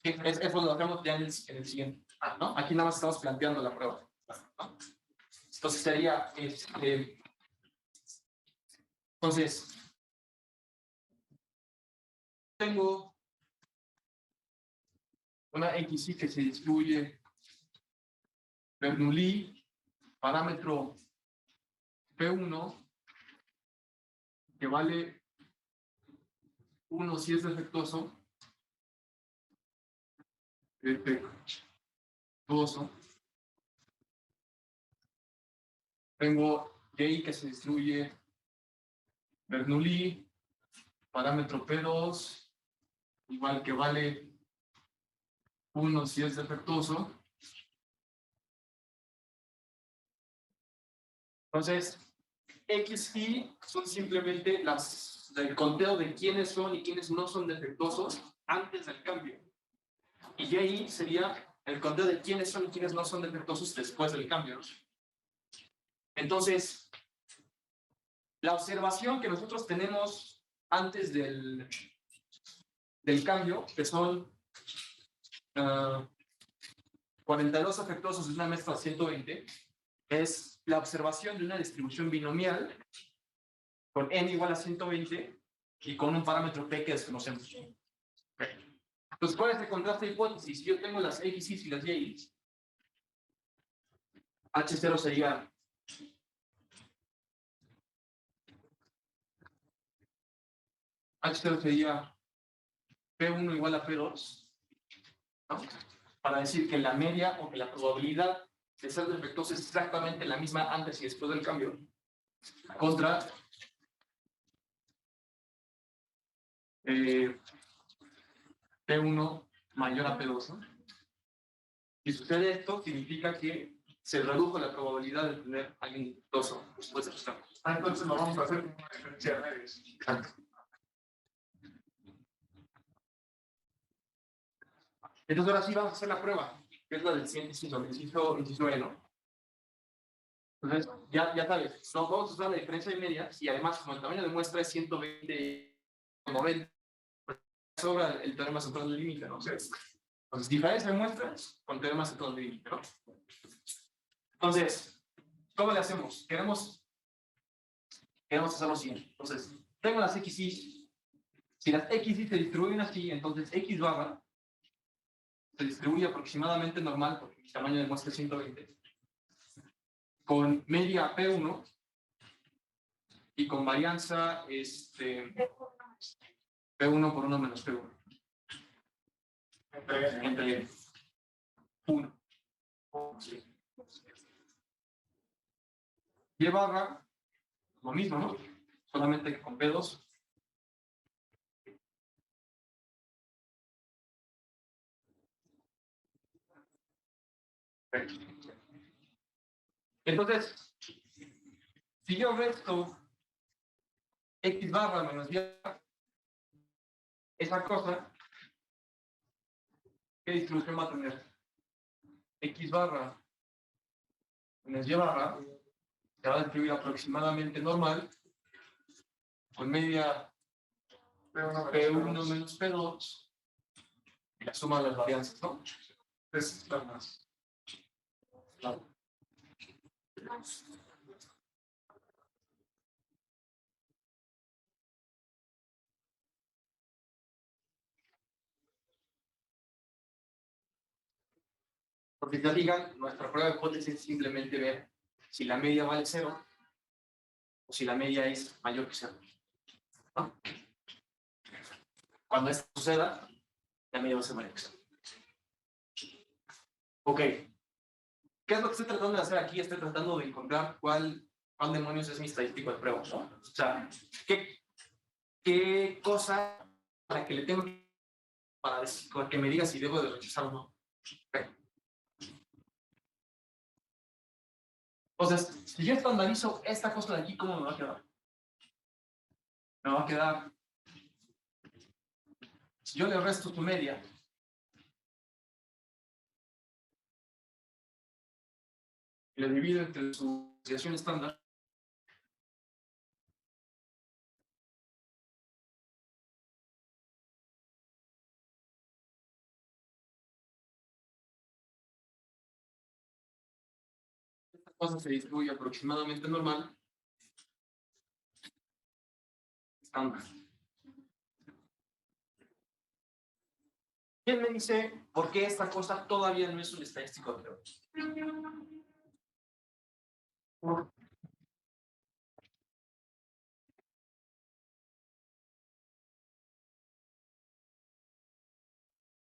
eso lo hacemos ya en el siguiente. ¿No? Aquí nada más estamos planteando la prueba, ¿no? Entonces sería, entonces, tengo una XY que se distribuye Bernoulli, parámetro P1, que vale 1 si es defectuoso, Tengo Y que se distribuye Bernoulli, parámetro P2, igual que vale 1 si es defectuoso. Entonces, X y son simplemente el conteo de quiénes son y quiénes no son defectuosos antes del cambio. Y Y sería el conteo de quiénes son y quiénes no son defectuosos después del cambio. Entonces, la observación que nosotros tenemos antes del cambio, que son 42 afectuosos de una mezcla de 120, es la observación de una distribución binomial con n igual a 120 y con un parámetro p que desconocemos. Entonces, ¿cuál es el contraste de hipótesis? Si yo tengo las X y las Y, H0 sería H0 sería P1 igual a P2, ¿no? Para decir que la media o que la probabilidad de ser defectuoso es exactamente la misma antes y después del cambio, contra P1 mayor a P2, ¿no? Si sucede esto, significa que se redujo la probabilidad de tener a alguien defectuoso después de los cambios. Entonces lo vamos a hacer con una diferencia de medios. Exacto. Entonces ahora sí vamos a hacer la prueba, que es la del siguiente inciso E, ¿no? Entonces, ya sabes, no vamos a usar la diferencia de medias y además, como el tamaño de muestra es 120 90, pues sobra el teorema central del límite, ¿no? Entonces, diferencia de muestras con teorema central del límite, ¿no? Entonces, ¿cómo le hacemos? Queremos hacer lo siguiente. Entonces, tengo las XY. Si las XY se distribuyen así, entonces X barra se distribuye aproximadamente normal, porque mi tamaño de muestra es 120, con media P1 y con varianza P1 por 1 menos P1. Entre 1. Sí. Y barra, lo mismo, ¿no? Solamente que con P2. Entonces, si yo resto X barra menos Y barra, esa cosa, ¿qué distribución va a tener? X barra menos Y barra se va a distribuir aproximadamente normal con media P1 menos P2 y la suma de las varianzas, ¿no? Es está más. Claro. Porque ya digan, nuestra prueba de hipótesis es simplemente ver si la media vale 0 o si la media es mayor que 0. ¿No? Cuando esto suceda, la media va a ser mayor que 0. Ok. ¿Qué es lo que estoy tratando de hacer aquí? Estoy tratando de encontrar cuál demonios es mi estadístico de prueba, ¿no? O sea, ¿qué cosa para que le tengo para que me diga si debo de rechazar o no? Okay. Entonces, si yo estandarizo esta cosa de aquí, ¿cómo me va a quedar? Me va a quedar, si yo le resto tu media, y le divido entre su desviación estándar, esta cosa se distribuye aproximadamente normal, estándar. ¿Quién me dice por qué esta cosa todavía no es un estadístico de prueba?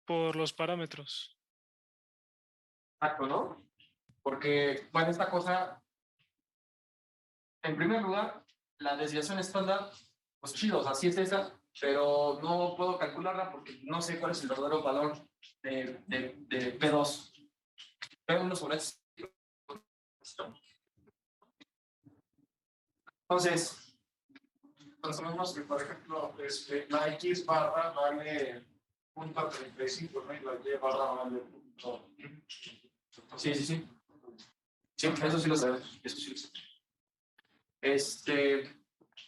Por los parámetros. Exacto, ¿no? Porque, bueno, esta cosa, en primer lugar, la desviación estándar, pues chido, o sea, sí es esa, pero no puedo calcularla porque no sé cuál es el verdadero valor de P2. P1 sobre S. Entonces, Sabemos que, por ejemplo, la X barra vale 0.35, ¿no? Y la Y barra vale punto. sí. Sí, eso sí lo sabemos. Eso sí lo sé.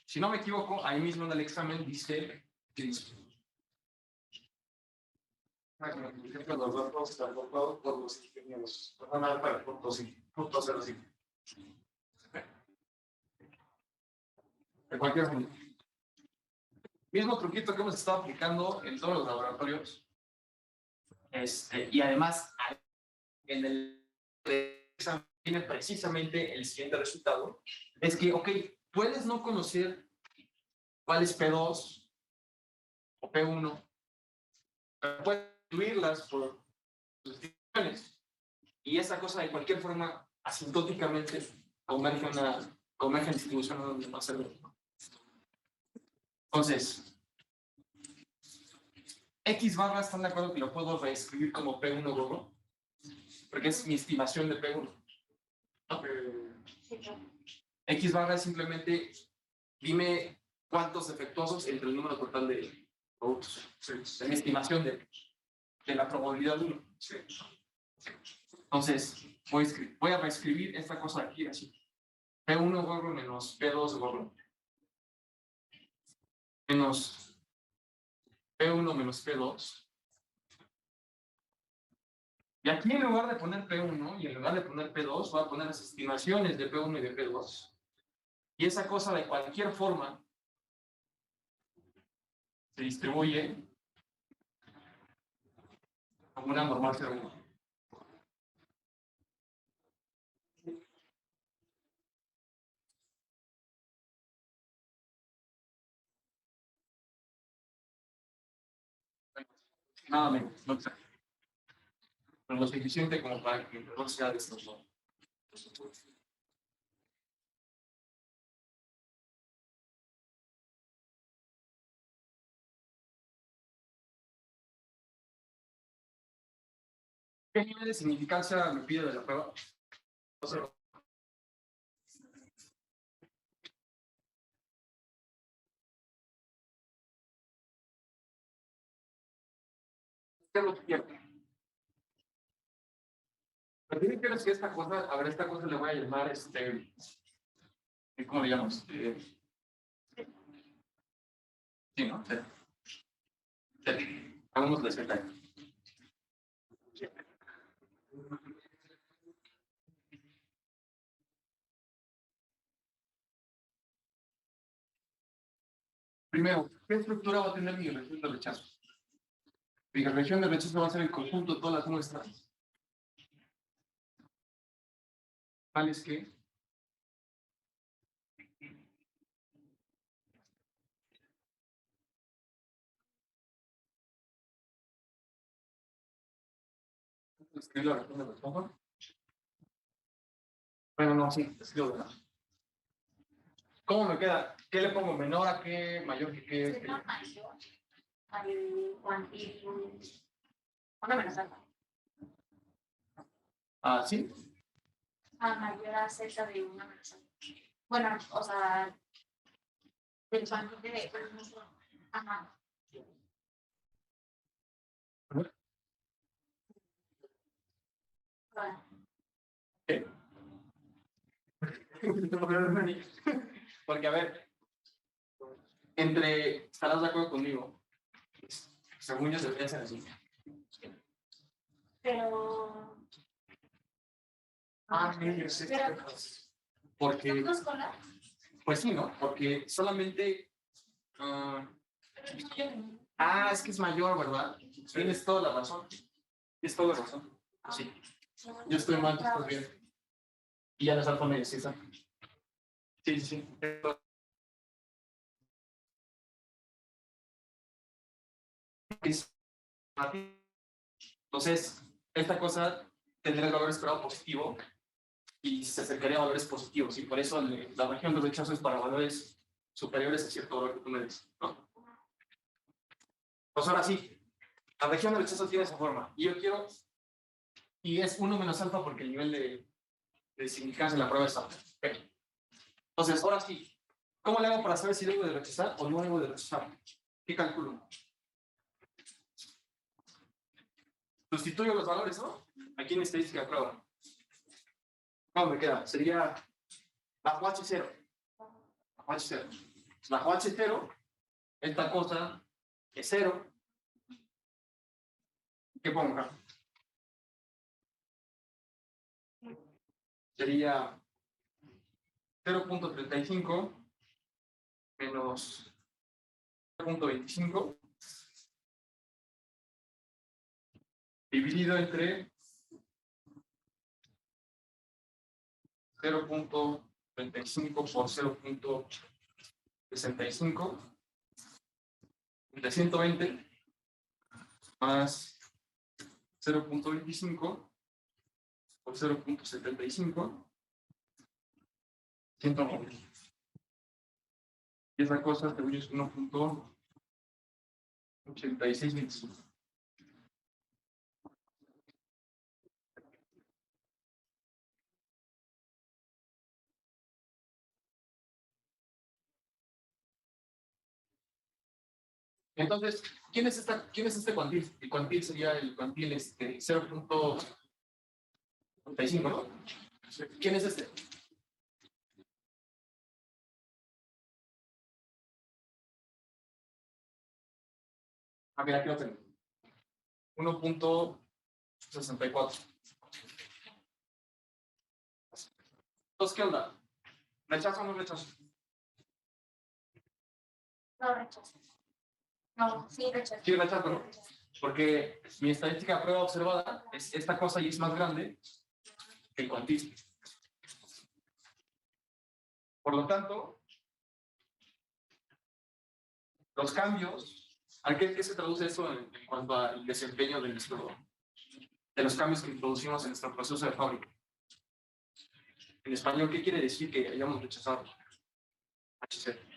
Si no me equivoco, ahí mismo en el examen dice que dice. Los datos calculados por los ingenieros. Van a dar para el punto 05. De cualquier forma. Mismo truquito que hemos estado aplicando en todos los laboratorios. Y además, en el examen viene precisamente el siguiente resultado, es que, ok, puedes no conocer cuál es P2 o P1, pero puedes incluirlas por sus distribuciones. Y esa cosa de cualquier forma, asintóticamente, converge en distribución donde no se ve. Entonces, X barra, ¿están de acuerdo que lo puedo reescribir como P1 gorro? Porque es mi estimación de P1. X barra es simplemente, dime cuántos defectuosos entre el número total de productos. Es mi estimación de la probabilidad 1. Entonces, voy a reescribir esta cosa de aquí, así. P1 gorro menos P2 gorro. Menos P1 menos P2. Y aquí en lugar de poner P1 y en lugar de poner P2, voy a poner las estimaciones de P1 y de P2. Y esa cosa de cualquier forma se distribuye como una normal 0,1. Nada menos, no sé. Pero lo suficiente como para que no sea de estos dos. ¿Qué nivel de significancia me pide de la prueba? O sea, ¿qué es lo que quiero? Lo que quiero es que esta cosa, a ver, esta cosa le voy a llamar, ¿cómo le llamamos? Sí, ¿no? Sí. Hagamos la Z. Primero, ¿qué estructura va a tener mi región de rechazo? Mi región de rechazo va a ser el conjunto de todas las muestras. ¿Tales que? Escribir la región de rechazo. Bueno, no, sí, escribo de nada. ¿Cómo me queda? ¿Qué le pongo? ¿Menor a qué? ¿Mayor que qué? Es una mayor al una menos alfa. Ah, sí. A mayor a z de una menos alfa. Bueno, o sea, del cuantito de. Ajá. Bueno, ¿Qué? Porque, a ver, estarás de acuerdo conmigo, según yo se piensa así. pero. Sí. Pero, Porque, ¿son dos colas? pues sí, ¿no? Porque solamente. Es que es mayor, ¿verdad? Tienes toda la razón. Tienes toda la razón. Sí. Yo estoy mal, tú estás bien. Y ya no es alfa medio, sí, está. Sí, sí, sí. Entonces, esta cosa tendría el valor esperado positivo y se acercaría a valores positivos. Y por eso la región de rechazo es para valores superiores a cierto valor que tú me des, ¿no? Pues ahora sí, la región de rechazo tiene esa forma. Y yo quiero, y es 1 menos alfa porque el nivel de significancia en la prueba es alto. Okay. Entonces, ahora sí, ¿cómo le hago para saber si debo de rechazar o no debo de rechazar? ¿Qué calculo? Sustituyo los valores, ¿no? Aquí en estadística de prueba. ¿Cómo me queda? Sería bajo H0. Bajo H0. Bajo H0, esta cosa es 0. ¿Qué pongo acá? Sería 0.35 menos 0.25 dividido entre 0.35 por 0.65 de 120 más 0.25 por 0.75, 190. Y esa cosa, según yo, es 1.8625. Entonces, ¿quién es este cuantil? El cuantil sería el cuantil 0.35, ¿no? ¿Quién es este? Ah, mira, aquí lo tengo. 1.64. Entonces, ¿qué onda? ¿Rechazo o no rechazo? No rechazo. No, sí rechazo. Sí, rechazo, ¿no? Porque mi estadística de prueba observada es esta cosa y es más grande que el cuantil. Por lo tanto, los cambios, ¿a qué se traduce eso en cuanto al desempeño de los cambios que introducimos en nuestro proceso de fábrica? En español, ¿qué quiere decir que hayamos rechazado HC?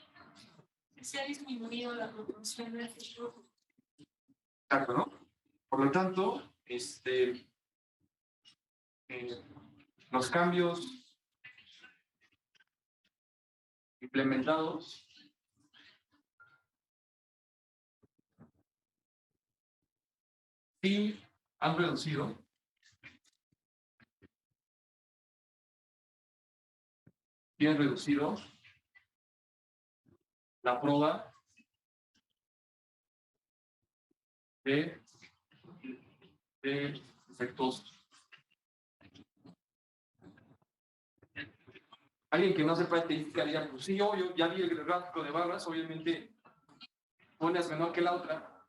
Se ha disminuido la proporción de flujo. Exacto, ¿no? Por lo tanto, los cambios implementados sí han reducido la prueba de, efectos. Alguien que no sepa estadística diría, pues sí, yo ya vi el gráfico de barras, obviamente una es menor que la otra,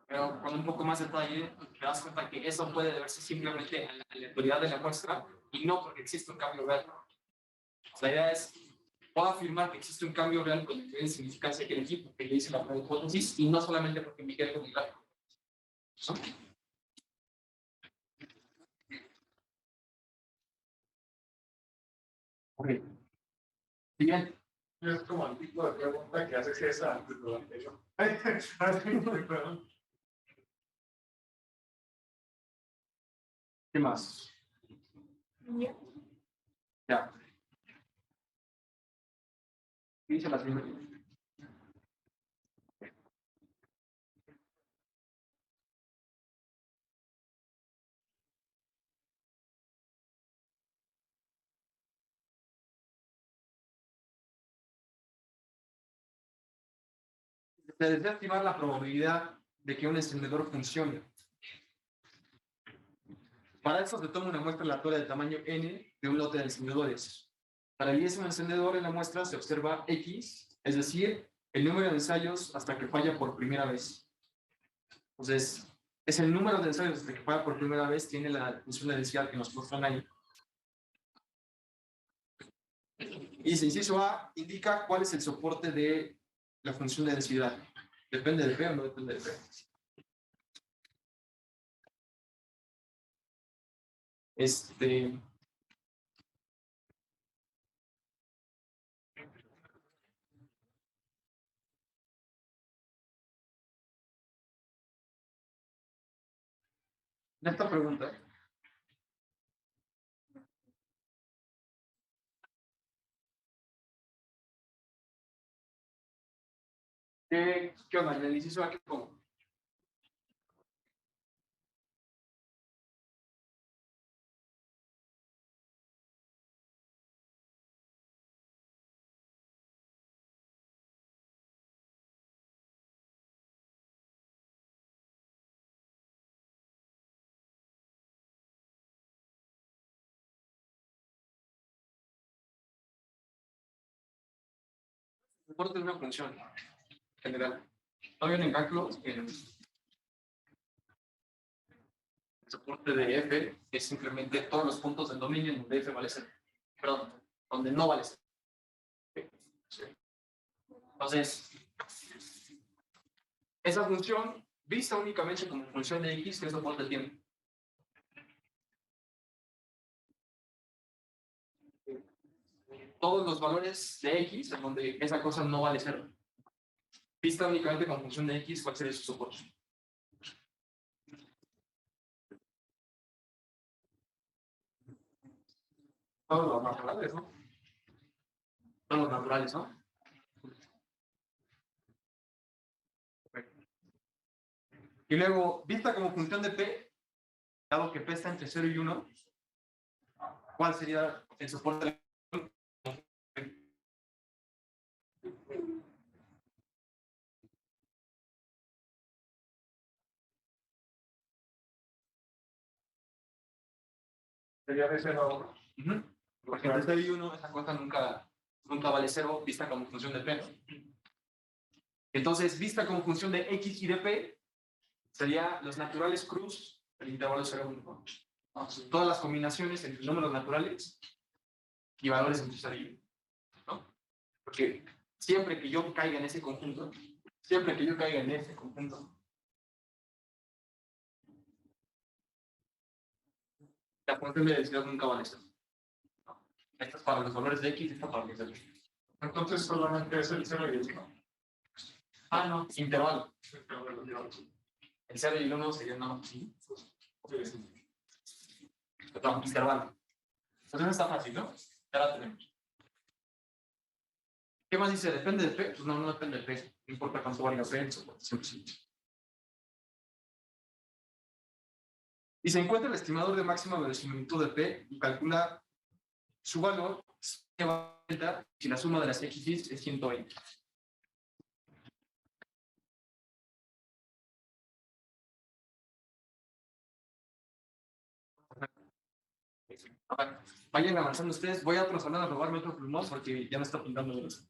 pero con un poco más de detalle te das cuenta que eso puede deberse simplemente a la aleatoriedad de la muestra y no porque existe un cambio real. La idea es, puedo afirmar que existe un cambio real con diferente significancia que el equipo que le hice la prueba de hipótesis y no solamente porque me quede con el gráfico. ¿No? Ok. Siguiente. Es como el tipo de pregunta que haces esa antes de lo anterior. Perdón. ¿Qué más? Ya. ¿Qué dice la siguiente? Se desea estimar la probabilidad de que un encendedor funcione. Para eso se toma una muestra aleatoria de tamaño n de un lote de encendedores. Para el un encendedor en la muestra se observa X, es decir, el número de ensayos hasta que falla por primera vez. Entonces, es el número de ensayos hasta que falla por primera vez, tiene la función de densidad que nos muestran ahí. Y dice, inciso A indica cuál es el soporte de la función de densidad. ¿Depende de P o no depende de P? En esta pregunta, ¿qué onda? En el inciso A, ¿qué pongo? Soporte de una función general. No vienen cálculos soporte de F es simplemente todos los puntos del dominio en donde F vale 0. Perdón, donde no vale 0. Entonces, esa función, vista únicamente como función de X, ¿qué soporte tiene? Todos los valores de X en donde esa cosa no vale 0. Vista únicamente como función de X, ¿cuál sería su soporte? Todos los naturales, ¿no? Todos los naturales, ¿no? Y luego, vista como función de P, dado que P está entre 0 y 1, ¿cuál sería el soporte de Sería de 0. Porque entre 0 y 1, esa cosa nunca vale 0, vista como función de P, ¿no? Entonces, vista como función de X y de P, sería los naturales cruz del intervalo 0 1, ¿no? Todas las combinaciones entre números naturales y valores entre 0 y 1, ¿no? Porque siempre que yo caiga en ese conjunto, la función de densidad nunca vale 0. Esto es para los valores de X, esto para los de Y. Entonces solamente es el 0 y el 1. Ah, no, intervalo. El 0 y el 1 serían nada más así. Perdón, intervalo. Entonces está fácil, ¿no? Ya la tenemos. ¿Qué más dice? ¿Depende de P? Pues no depende de P. No importa cuánto valga P, siempre sí. Y se encuentra el estimador de máxima verosimilitud de P y calcula su valor que va a dar si la suma de las X es 120. A ver, vayan avanzando ustedes. Voy a otro salón a robarme otro plumón porque ya me está pintando de eso.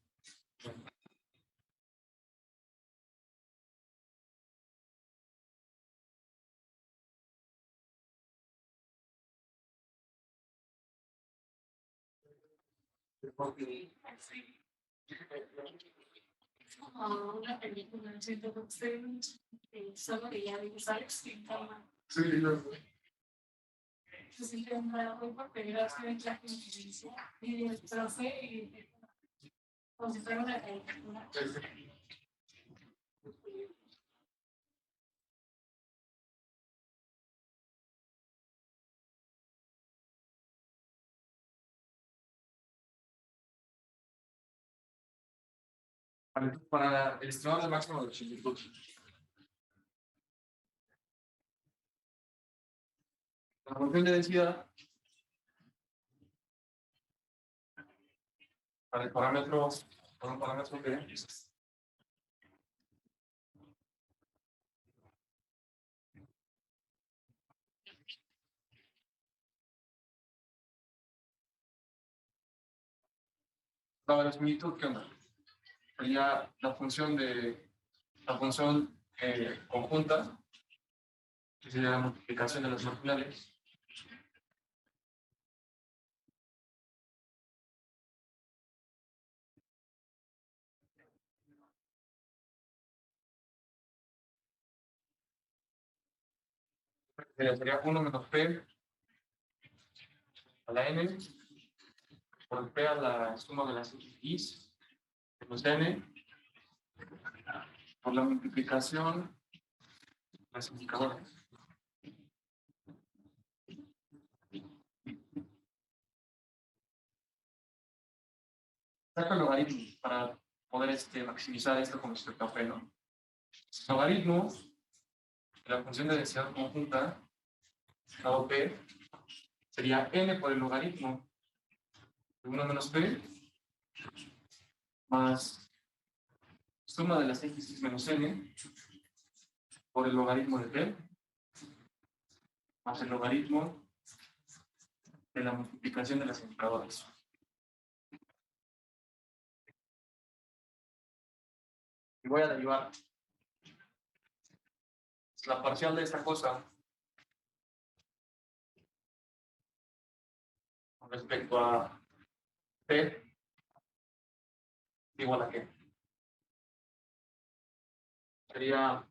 Como una película, no siento que ustedes solo que ya vi Alex pintaba. Sí, Se siente muy por pedir que ven la conferencia y el profe y como si fuera una película. Para el estimado de máximo de verosimilitud. La función de densidad para el parámetro, para un parámetro que la verosimilitud, ¿qué onda? Sería la función conjunta, que sería la multiplicación de los marginales. Sería 1 menos P a la N por P a la suma de las X menos N por la multiplicación de las indicadoras. Saca el logaritmo para poder maximizar esto con respecto a P, ¿no? Logaritmo de la función de densidad conjunta, dado P, sería N por el logaritmo de 1 menos P más suma de las X menos N por el logaritmo de P más el logaritmo de la multiplicación de las indicadoras. Y voy a derivar la parcial de esta cosa respecto a P igual a qué. Sería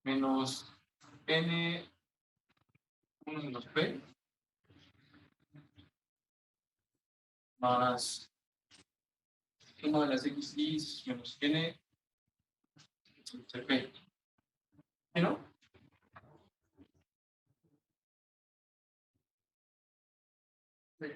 menos N 1 menos P más 1 de las X menos N sobre P. ¿Sí, no? Sí.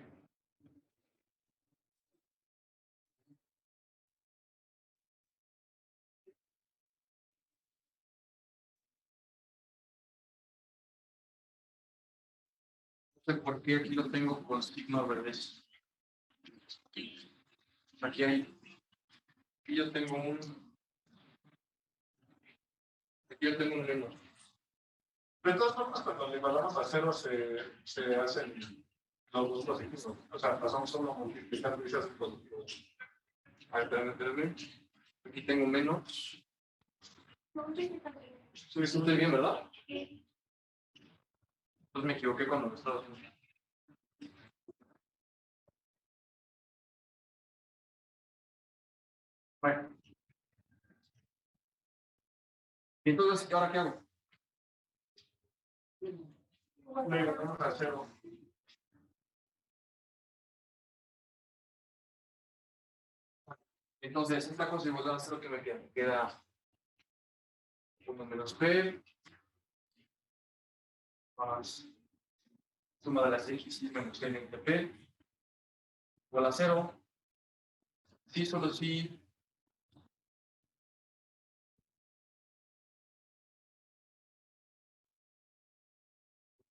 No sé por qué aquí lo tengo con signo al revés. Aquí hay, aquí yo tengo aquí yo tengo un menos. De todas formas, cuando le igualamos a cero se hacen los dos positivos. O sea, pasamos solo multiplicando y se hacen positivos. A ver, espérame. Aquí tengo menos. Sí, Sí, estoy bien, ¿verdad? Entonces me equivoqué cuando lo estaba haciendo. Bueno. ¿Y entonces ahora qué hago? le igualamos a cero. Entonces, esta cosa igual a cero que me queda. Me queda 1 menos P más suma de las X menos N de P igual a 0. Sí, solo sí.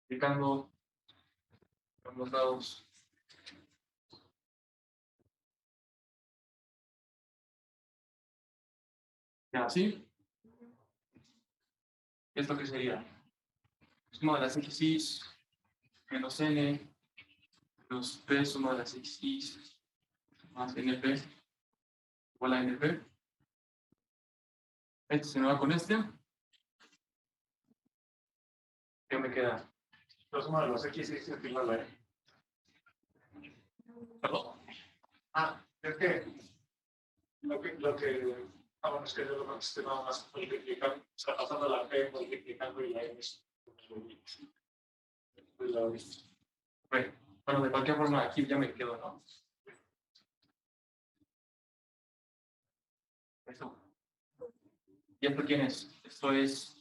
Aplicando ambos lados. Ya, ¿sí? ¿Esto qué sería? Suma de las X menos N menos P suma de las X más NP igual a NP. Este se me va con este. ¿Qué me queda? La suma de los X es igual a E. Perdón. Es que bueno, es que yo lo contesté nada más multiplicando, o sea, pasando la P multiplicando y la M es la Bueno, de cualquier forma, aquí ya me quedo, ¿no? Esto. ¿Y esto quién es? Esto es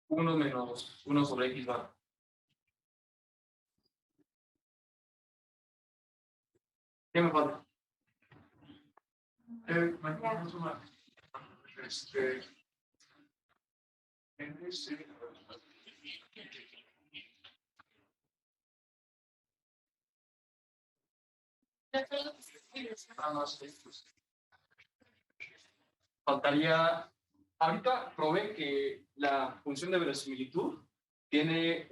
1 menos 1 sobre X bar. ¿Qué me falta? no suma. En ese. No sé. Faltaría. Ahorita probé que la función de verosimilitud tiene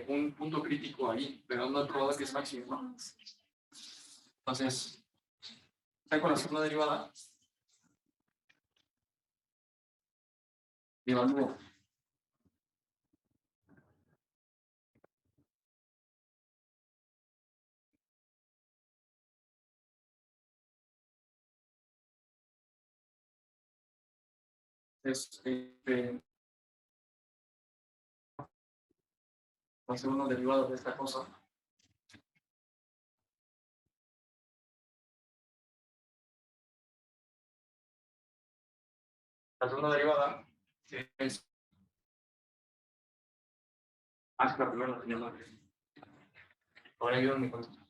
un punto crítico ahí, pero no he probado que es máximo, ¿no? Entonces, saco la segunda derivada y evalúo. La segunda derivada de esta cosa. La segunda derivada es. Es la primera derivada. Ahora ayúdame mi cuenta.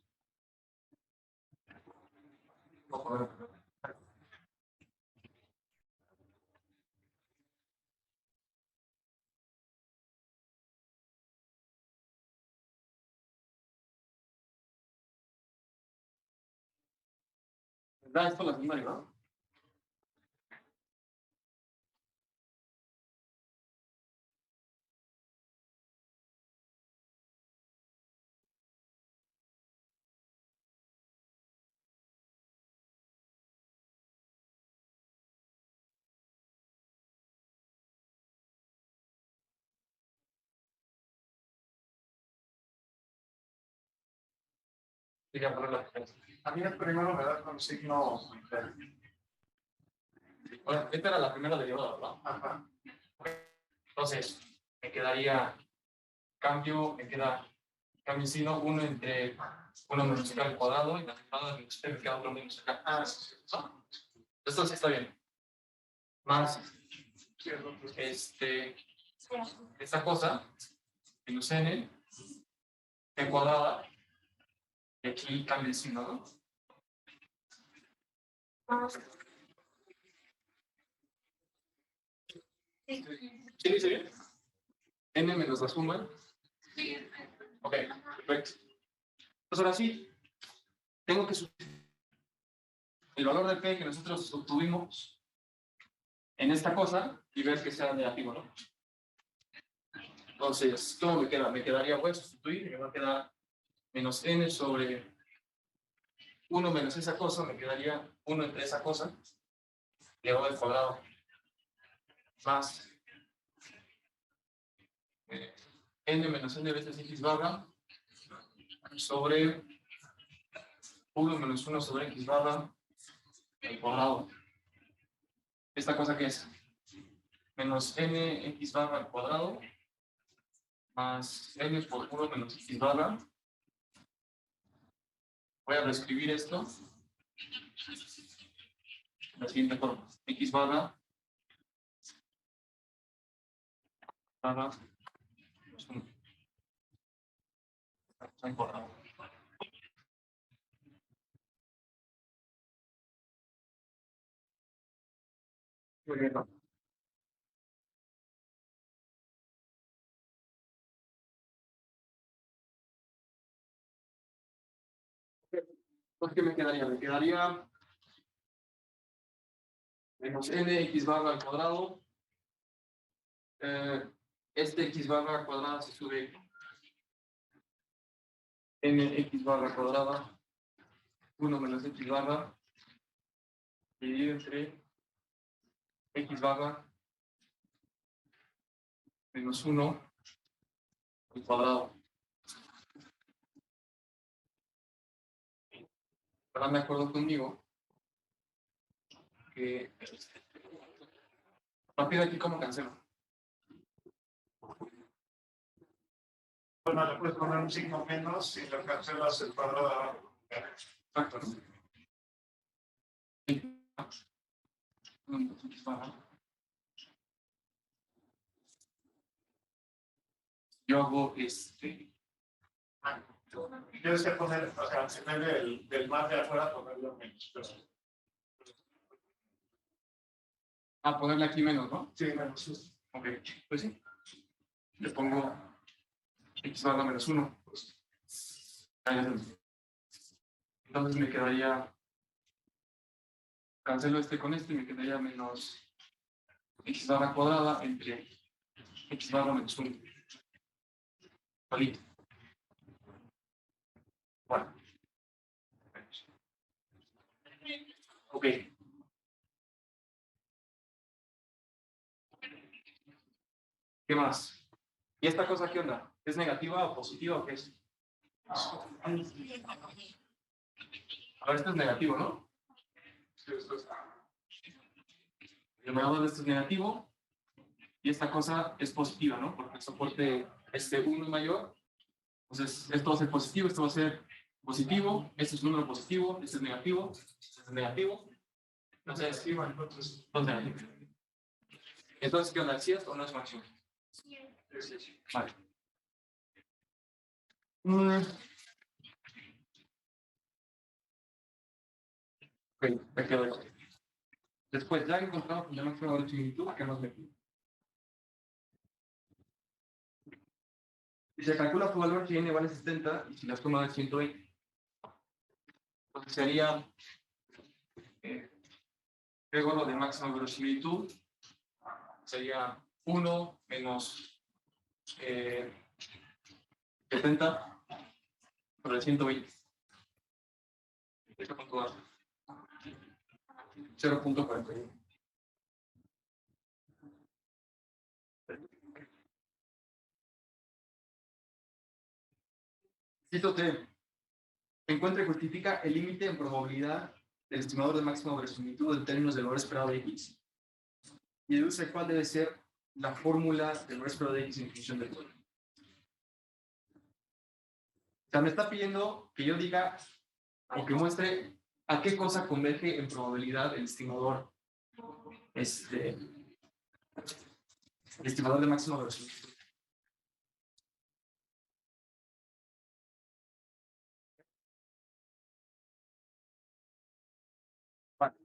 ¿Da esto la segunda derivada? Quería poner la primera. A mí el primero me da con signo. Bueno, esta era la primera derivada, ¿verdad? Ajá. Entonces, me quedaría me queda cambio signo 1 entre 1 menos acá al cuadrado y la derivada de menos p me queda 1 menos acá. Ah, sí, sí. ¿No? Esto sí está bien. Más Sí, entonces, esta cosa, menos n, p cuadrada, y aquí cambia el signo, ¿no? ¿Sí dice bien? N menos la suma. Ok, perfecto. Pues ahora sí, tengo que subir el valor de P que nosotros obtuvimos en esta cosa y ver que sea negativo, ¿no? Entonces, ¿cómo me queda? Me quedaría, voy a sustituir y me va a quedar menos N sobre 1 menos esa cosa, me quedaría 1 entre esa cosa, elevado al cuadrado, más N menos N veces X barra sobre 1 menos 1 sobre X barra al cuadrado. ¿Esta cosa qué es? Menos N X barra al cuadrado más N por 1 menos X barra. Voy a reescribir esto de la siguiente forma. X barra menos 1 al cuadrado. Muy bien, ¿no? Entonces, ¿qué me quedaría? Me quedaría menos N X barra al cuadrado. Este X barra cuadrada se sube N X barra cuadrada 1 menos X barra dividido entre X barra menos 1 al cuadrado. Ahora me acuerdo conmigo que a partir de aquí, ¿cómo cancelo? bueno, le puedes poner un signo menos y le cancelas el cuadrado de abajo. Exacto, ¿no? X barra. Yo hago Tienes que poner, o sea, en vez del más de afuera, ponerlo menos. Pero, ponerle aquí menos, ¿no? sí, menos. Ok, pues sí. Le pongo X barra menos 1. Entonces me quedaría, cancelo este con este y me quedaría menos X barra cuadrada entre X barra menos 1. Solito. Bueno. Ok. ¿Qué más? ¿Y esta cosa qué onda? ¿Es negativa o positiva o qué es? A ver, esto es negativo, ¿no? Sí, esto es. El numerador de esto es negativo y esta cosa es positiva, ¿no? Porque el soporte es 1 mayor. Entonces, esto va a ser positivo, esto va a ser positivo, este es un número positivo, este es negativo, este es negativo. Entonces, Entonces, entonces, ¿qué onda? ¿Sí es o no es máximo? Vale. Ok, me quedo yo. Después, ya que encontramos el máximo de similitud, ¿qué más me pide? Si se calcula su valor, si n vale 70 y si la suma es 120. Entonces sería lo de máxima verosimilitud sería 1 menos 70 sobre 120. Esto cuánto da? 0.41. Cito T. encuentra y justifica el límite en probabilidad del estimador de máxima verosimilitud en términos del valor esperado de X y deduce cuál debe ser la fórmula del valor esperado de X en función del valor. O sea, me está pidiendo que yo diga o que muestre a qué cosa converge en probabilidad el estimador, el estimador de máxima verosimilitud. Vale.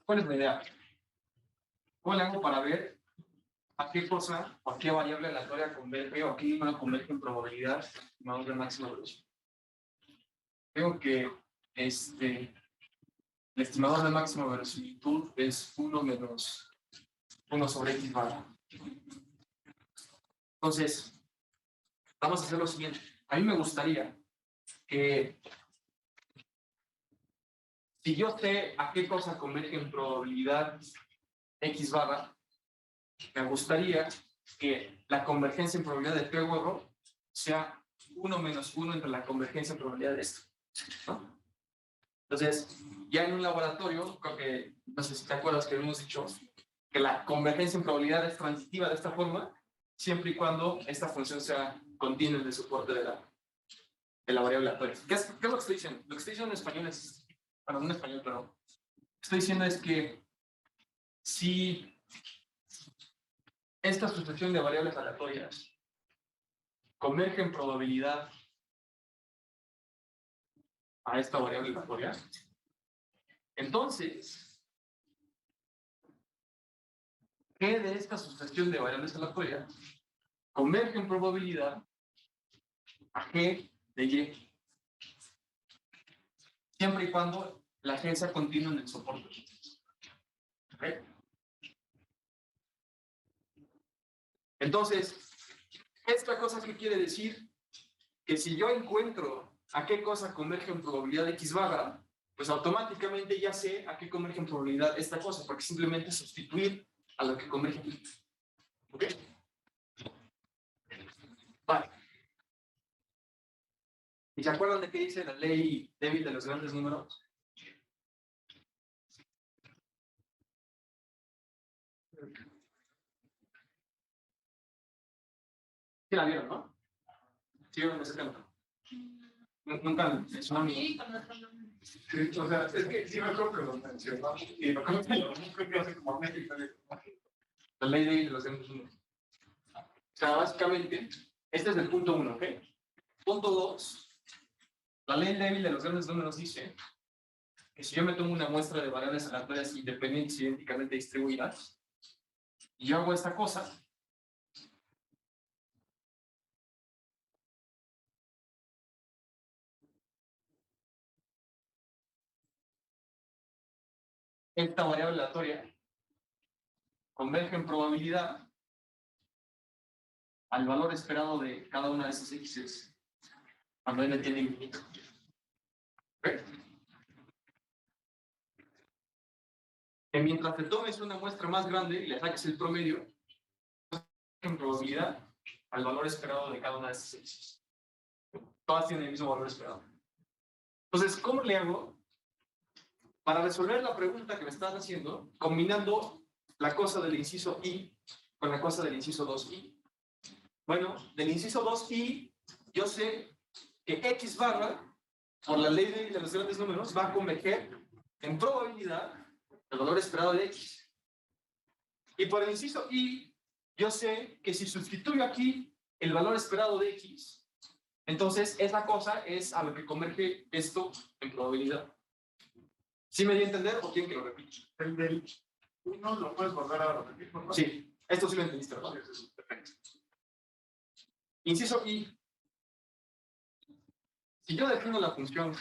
¿Cuál es la idea? ¿Cómo le hago para ver a qué cosa o a qué variable aleatoria converge o a qué número converge en probabilidad el estimador de máxima velocidad? Tengo que el estimador de máxima verosimilitud es 1 menos 1 sobre x barra. Entonces, vamos a hacer lo siguiente. A mí me gustaría que, si yo sé a qué cosa converge en probabilidad x barra, me gustaría que la convergencia en probabilidad de P huevo sea 1 menos 1 entre la convergencia en probabilidad de esto, ¿no? Entonces, ya en un laboratorio, creo que, no sé si te acuerdas que hemos dicho que la convergencia en probabilidad es transitiva de esta forma, siempre y cuando esta función sea continua en el soporte de la variable aleatoria. ¿Qué es lo que estoy diciendo? Lo que estoy diciendo en español es, bueno, no en español, pero lo que estoy diciendo es que si esta sucesión de variables aleatorias converge en probabilidad a esta variable aleatoria, entonces, ¿qué de esta sucesión de variables aleatorias converge en probabilidad a G de Y? Siempre y cuando la G sea continua en el soporte. ¿Okay? Entonces, ¿esta cosa qué quiere decir? Que si yo encuentro a qué cosa converge en probabilidad X barra, pues automáticamente ya sé a qué converge en probabilidad esta cosa, porque simplemente sustituir a lo que converge aquí. ¿Ok? Vale. ¿Y se acuerdan de qué dice la ley débil de los grandes números? Sí la vieron, ¿no? Sí vieron ese tema. Nunca es una Sí, con otro nombre. Sí, o sea, es que sí me acuerdo que lo mencionamos y me acuerdo que lo creo que hace como México. la ley débil de los grandes números. O sea, básicamente, este es el punto 1, ¿ok? Punto 2, la ley débil de los grandes números dice que si yo me tomo una muestra de variables aleatorias independientes idénticamente distribuidas, y yo hago esta cosa, esta variable aleatoria converge en probabilidad al valor esperado de cada una de esas x's cuando n tiende a infinito. ¿Ok? Que mientras te tomes una muestra más grande y le saques el promedio, en probabilidad al valor esperado de cada una de esas x's. Todas tienen el mismo valor esperado. Entonces, ¿cómo le hago para resolver la pregunta que me estás haciendo combinando la cosa del inciso i con la cosa del inciso 2i? Bueno, del inciso 2i yo sé que x barra, por la ley de los grandes números, va a converger en probabilidad el valor esperado de x. Y por el inciso i, yo sé que si sustituyo aquí el valor esperado de x, entonces esa cosa es a lo que converge esto en probabilidad. ¿Sí me di a entender o quieren que lo repita? El del uno lo puedes volver a repetir, por favor. Sí, esto sí lo entendiste, ¿verdad? Perfecto. Inciso i. Si yo defino la función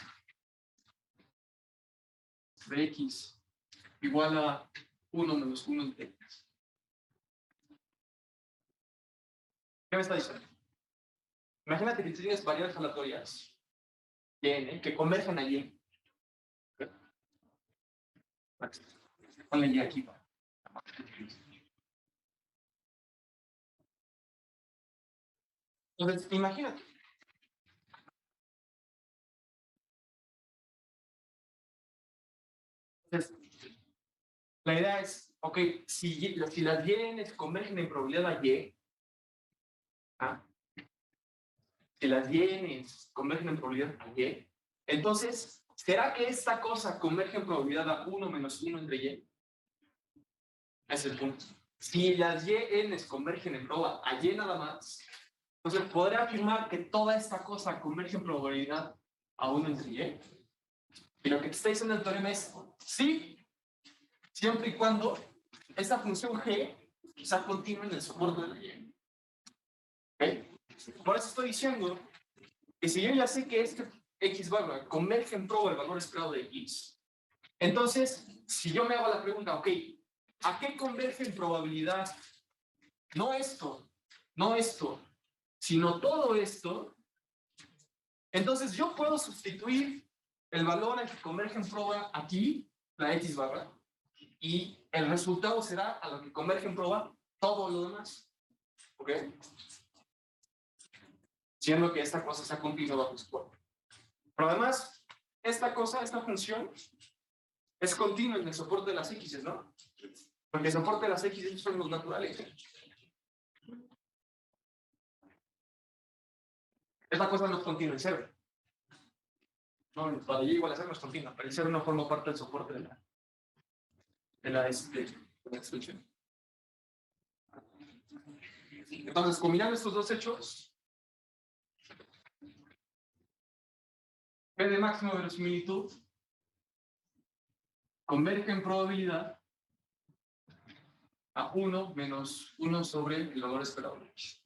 de x igual a 1 menos 1 entre x, ¿qué me está diciendo? Imagínate que tienes variables aleatorias y n, que convergen a y. Ponle y aquí. Entonces, imagínate. Entonces, la idea es, ok, si las y convergen en probabilidad a y, si las y convergen en probabilidad a y, entonces, ¿será que esta cosa converge en probabilidad a 1 menos 1 entre y? Ese es el punto. Si las y convergen en probabilidad a y nada más, entonces podré afirmar que toda esta cosa converge en probabilidad a 1 entre y. Y lo que te está diciendo el teorema es sí, siempre y cuando esta función g sea continua en el soporte de la y. ¿Ok? Por eso estoy diciendo que si yo ya sé que este x barra converge en proba el valor esperado de x, entonces, si yo me hago la pregunta, ok, ¿a qué converge en probabilidad? No esto, sino todo esto. Entonces, yo puedo sustituir el valor al que converge en proba aquí, la x barra, y el resultado será a lo que converge en proba todo lo demás. ¿Ok? Siendo que esta cosa sea continua bajo su cuerpo. Pero además, esta función, es continua en el soporte de las x, ¿no? Porque el soporte de las x son los naturales. Esta cosa no es continua en cero. No, para y igual a cero no es continua, pero el cero no forma parte del soporte de la extensión. Entonces, combinando estos dos hechos, P de máxima verosimilitud converge en probabilidad a 1 menos 1 sobre el valor esperado de x.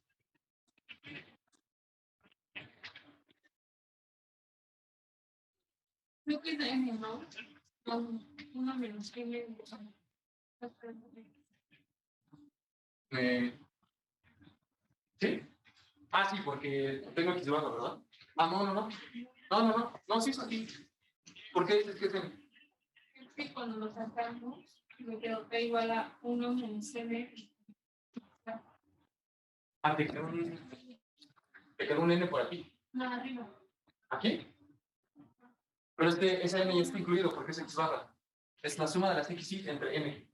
Creo que es de M, ¿no? Uno menos M. ¿Sí? Ah, sí, porque tengo x bajo, ¿verdad? Ah, no, sí es aquí. ¿Por qué dices que es M? Es que cuando lo sacamos, me quedó P igual a 1 menos M. Ah, te quedó un n por aquí. No, arriba. ¿Aquí? Pero ese n ya está incluido porque es x barra. Es la suma de las x entre n.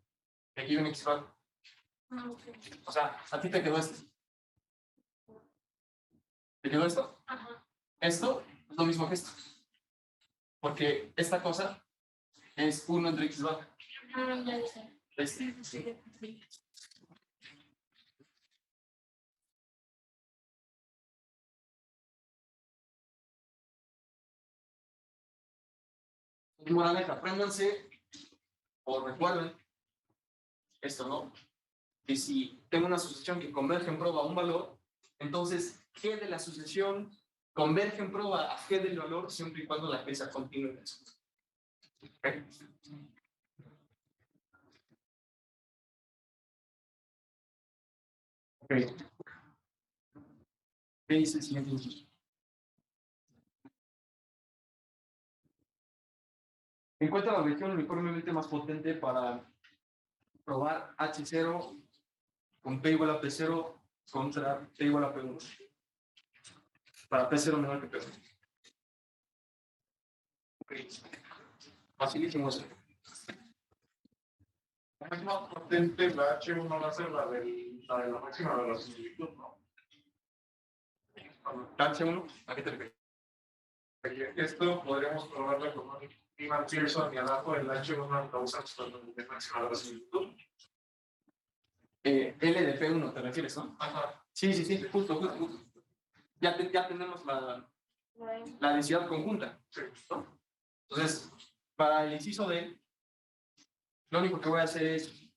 Aquí hay un x barra. Ah, ok. O sea, a ti te quedó esto. ¿Te quedó esto? Ajá. Esto es lo mismo que esto. Porque esta cosa es 1 entre x barra. Ah, ya sé. Este. Sí. Moraleja, apréndanse o recuerden esto, ¿no? Que si tengo una asociación que converge en proba a un valor, entonces g de la asociación converge en proba a g del valor siempre y cuando la g sea continua en eso. ¿Okay? Okay. ¿Qué dice el siguiente inciso? Encuentra la región uniformemente más potente para probar H0 con P igual a P0 contra P igual a P1. Para P0 menor que P1. Okay. Facilísimo eso. La máxima potente, la H1 va a ser la de la máxima de la similitud, ¿no? H1, ¿a qué te refieres? Esto podríamos probarlo con un Iman Pearson y abajo el H1 lo usamos con la máxima de la similitud. L de P1 te refieres, ¿no? Ajá. Sí, justo. Ya tenemos la densidad conjunta. Sí. ¿No? Entonces, para el inciso D, lo único que voy a hacer es,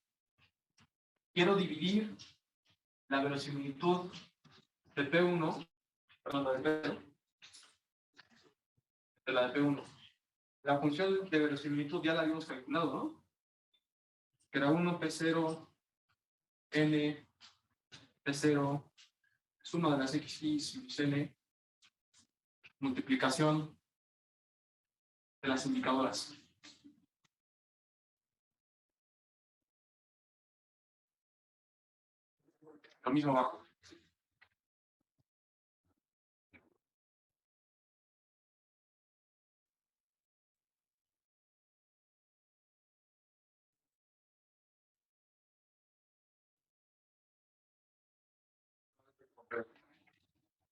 quiero dividir la verosimilitud de P1, perdón, la de P0, de la de P1. La función de verosimilitud ya la habíamos calculado, ¿no? Que era 1 P0, N, P0, suma de las X, N, multiplicación de las indicadoras. Lo mismo abajo.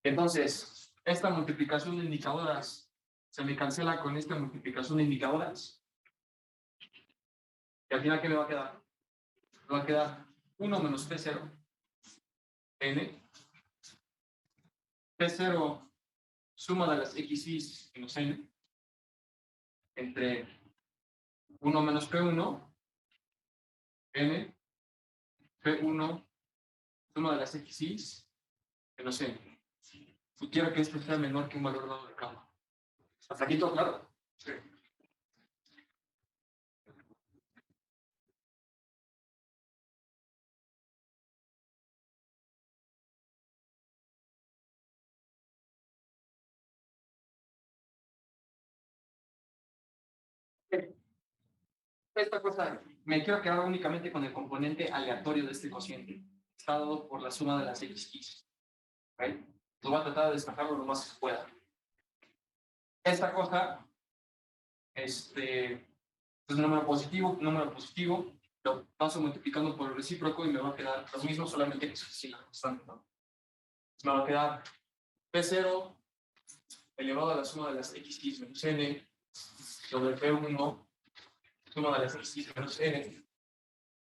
Entonces, esta multiplicación de indicadoras se me cancela con esta multiplicación de indicadoras. Y al final, ¿qué me va a quedar? Me va a quedar 1 menos P0 n. P0 suma de las x's menos n entre 1 menos P1 n. P1 suma de las x's menos n. Y quiero que esto sea menor que un valor dado de gamma. ¿Hasta aquí todo claro? Sí. Esta cosa, me quiero quedar únicamente con el componente aleatorio de este cociente, está dado por la suma de las x's. ¿Okay? Lo voy a tratar de despejarlo lo más que pueda. Esta cosa, es un número positivo, lo paso multiplicando por el recíproco y me va a quedar lo mismo, solamente que sin la constante, ¿no? Me va a quedar P0 elevado a la suma de las x's menos n sobre P1 suma de las x's menos n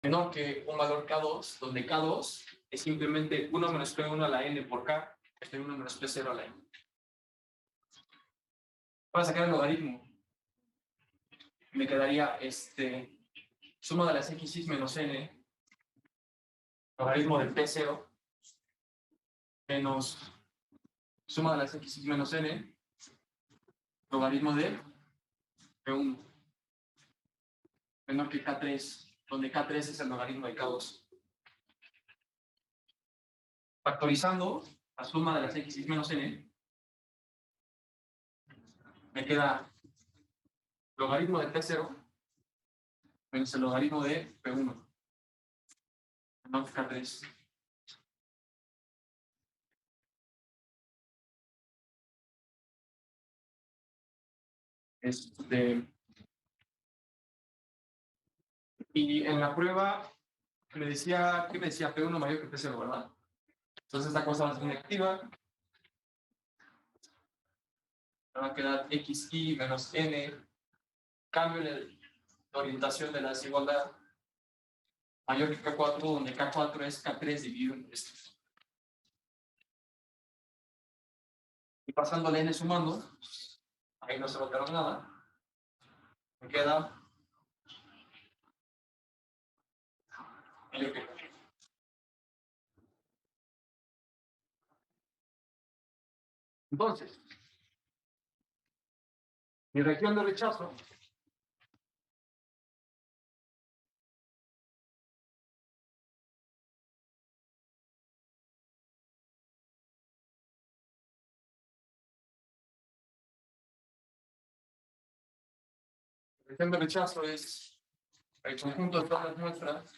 menor que un valor K2, donde K2 es simplemente 1 menos P1 a la n por K, este 1 menos P0 a la n. Voy a sacar el logaritmo. Me quedaría suma de las x's menos n, logaritmo de P0, menos suma de las x's menos n, logaritmo de P1, menor que K3, donde K3 es el logaritmo de K2. Factorizando la suma de las x's menos n, me queda logaritmo de P0 menos el logaritmo de P1, menor que K3. Y en la prueba me decía, ¿qué me decía? P1 mayor que P0, ¿verdad? Entonces esta cosa va a ser negativa. Me va a quedar xi menos n. Cambio en la orientación de la desigualdad. Mayor que K4, donde K4 es K3 dividido en esto. Y pasando la n sumando, ahí no se va a quedar nada. Me queda mayor que K3. Entonces, mi reacción de rechazo es el conjunto de todas las muestras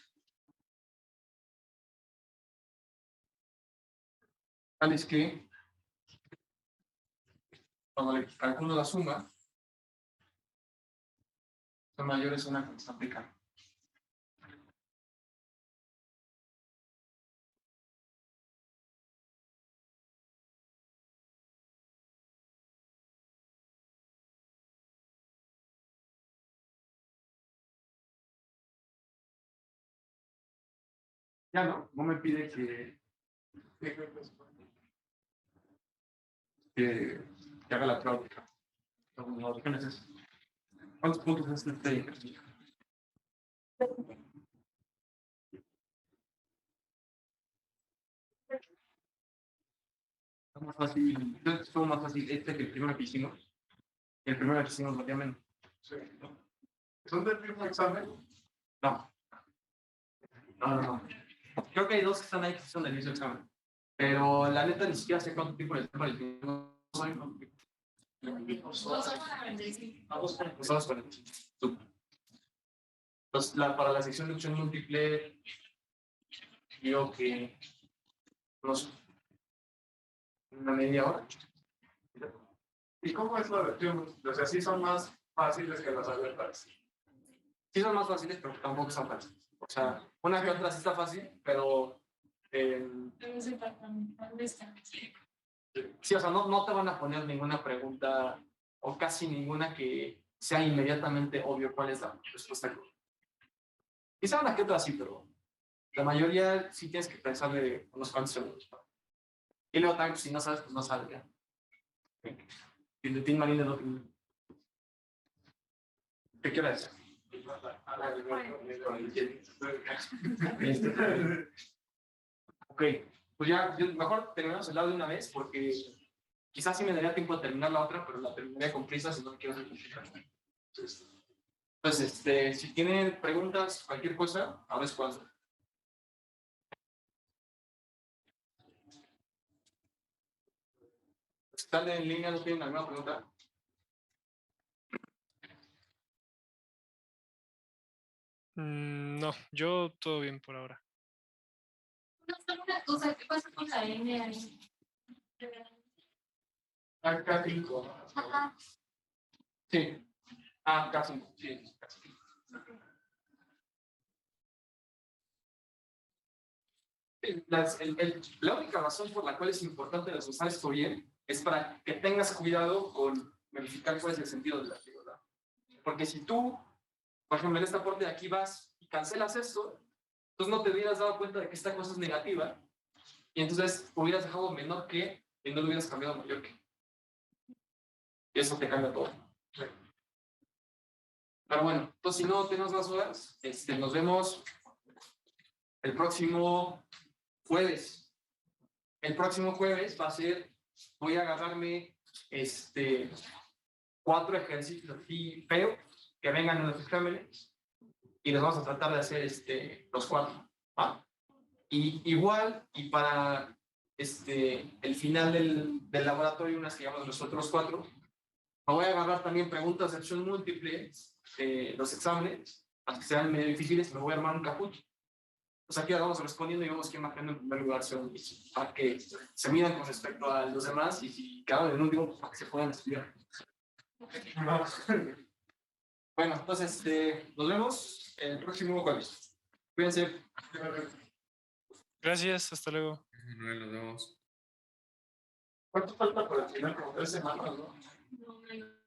tales que cuando le calculo la suma son mayores a una constante K. Ya no me pide que haga la prueba. ¿Cuántos puntos es este ejercicio? Es más fácil, entonces fue más fácil este que el primero que hicimos. Y el primero que hicimos valía menos. Sí, ¿no? ¿Son del mismo examen? No. Creo que hay dos que están ahí que son del mismo examen. Pero la neta ni siquiera sé cuánto tiempo les para el 2 a 45. Empezamos con el. Entonces, para la sección de opción múltiple, digo que unos una media hora. ¿Y cómo es la versión? O sea, sí son más fáciles que las abiertas. Sí son más fáciles, pero tampoco son fáciles. O sea, una que otra sí está fácil, pero sí, o sea, no te van a poner ninguna pregunta o casi ninguna que sea inmediatamente obvio cuál es la respuesta. Quizá una que otra sí, pero la mayoría sí tienes que pensarle unos cuantos segundos. Y luego también, pues, si no sabes, pues no sabes ya. Y de Tim Marine no ¿Qué quiero decir? Ok, pues ya, mejor terminamos el audio de una vez porque quizás sí me daría tiempo de terminar la otra, pero la terminaría con prisa si no me quiero hacer complicar. Entonces, si tienen preguntas, cualquier cosa, ahora es cuando. ¿Están en línea? ¿No tienen alguna pregunta? No, yo todo bien por ahora. Una cosa, ¿qué pasa con la N ahí? Acá 5. Ajá. Sí. Casi. Sí, casi. La única razón por la cual es importante usar esto bien es para que tengas cuidado con verificar cuál es el sentido de la actividad. Porque si tú, por ejemplo, en esta parte de aquí vas y cancelas esto, entonces no te hubieras dado cuenta de que esta cosa es negativa y entonces hubieras dejado menor que y no lo hubieras cambiado a mayor que. Y eso te cambia todo. Pero bueno, entonces si no tenemos más dudas, nos vemos el próximo jueves. El próximo jueves va a ser, voy a agarrarme 4 ejercicios así feos que vengan en los exámenes y los vamos a tratar de hacer los 4. ¿Va? Y igual, y para el final del laboratorio, unas que llamamos los otros 4, me voy a agarrar también preguntas de opción múltiple de los exámenes, las que sean medio difíciles, me voy a armar un capucho. Pues aquí vamos respondiendo y vemos quién va quedando en primer lugar, para que se midan con respecto a los demás y si quedaron en último, pues para que se puedan estudiar. Bueno, entonces nos vemos el próximo jueves. Cuídense. Gracias, hasta luego. Manuel, nos vemos. ¿Cuánto falta para el final? Como 3 semanas, ¿no? No, no.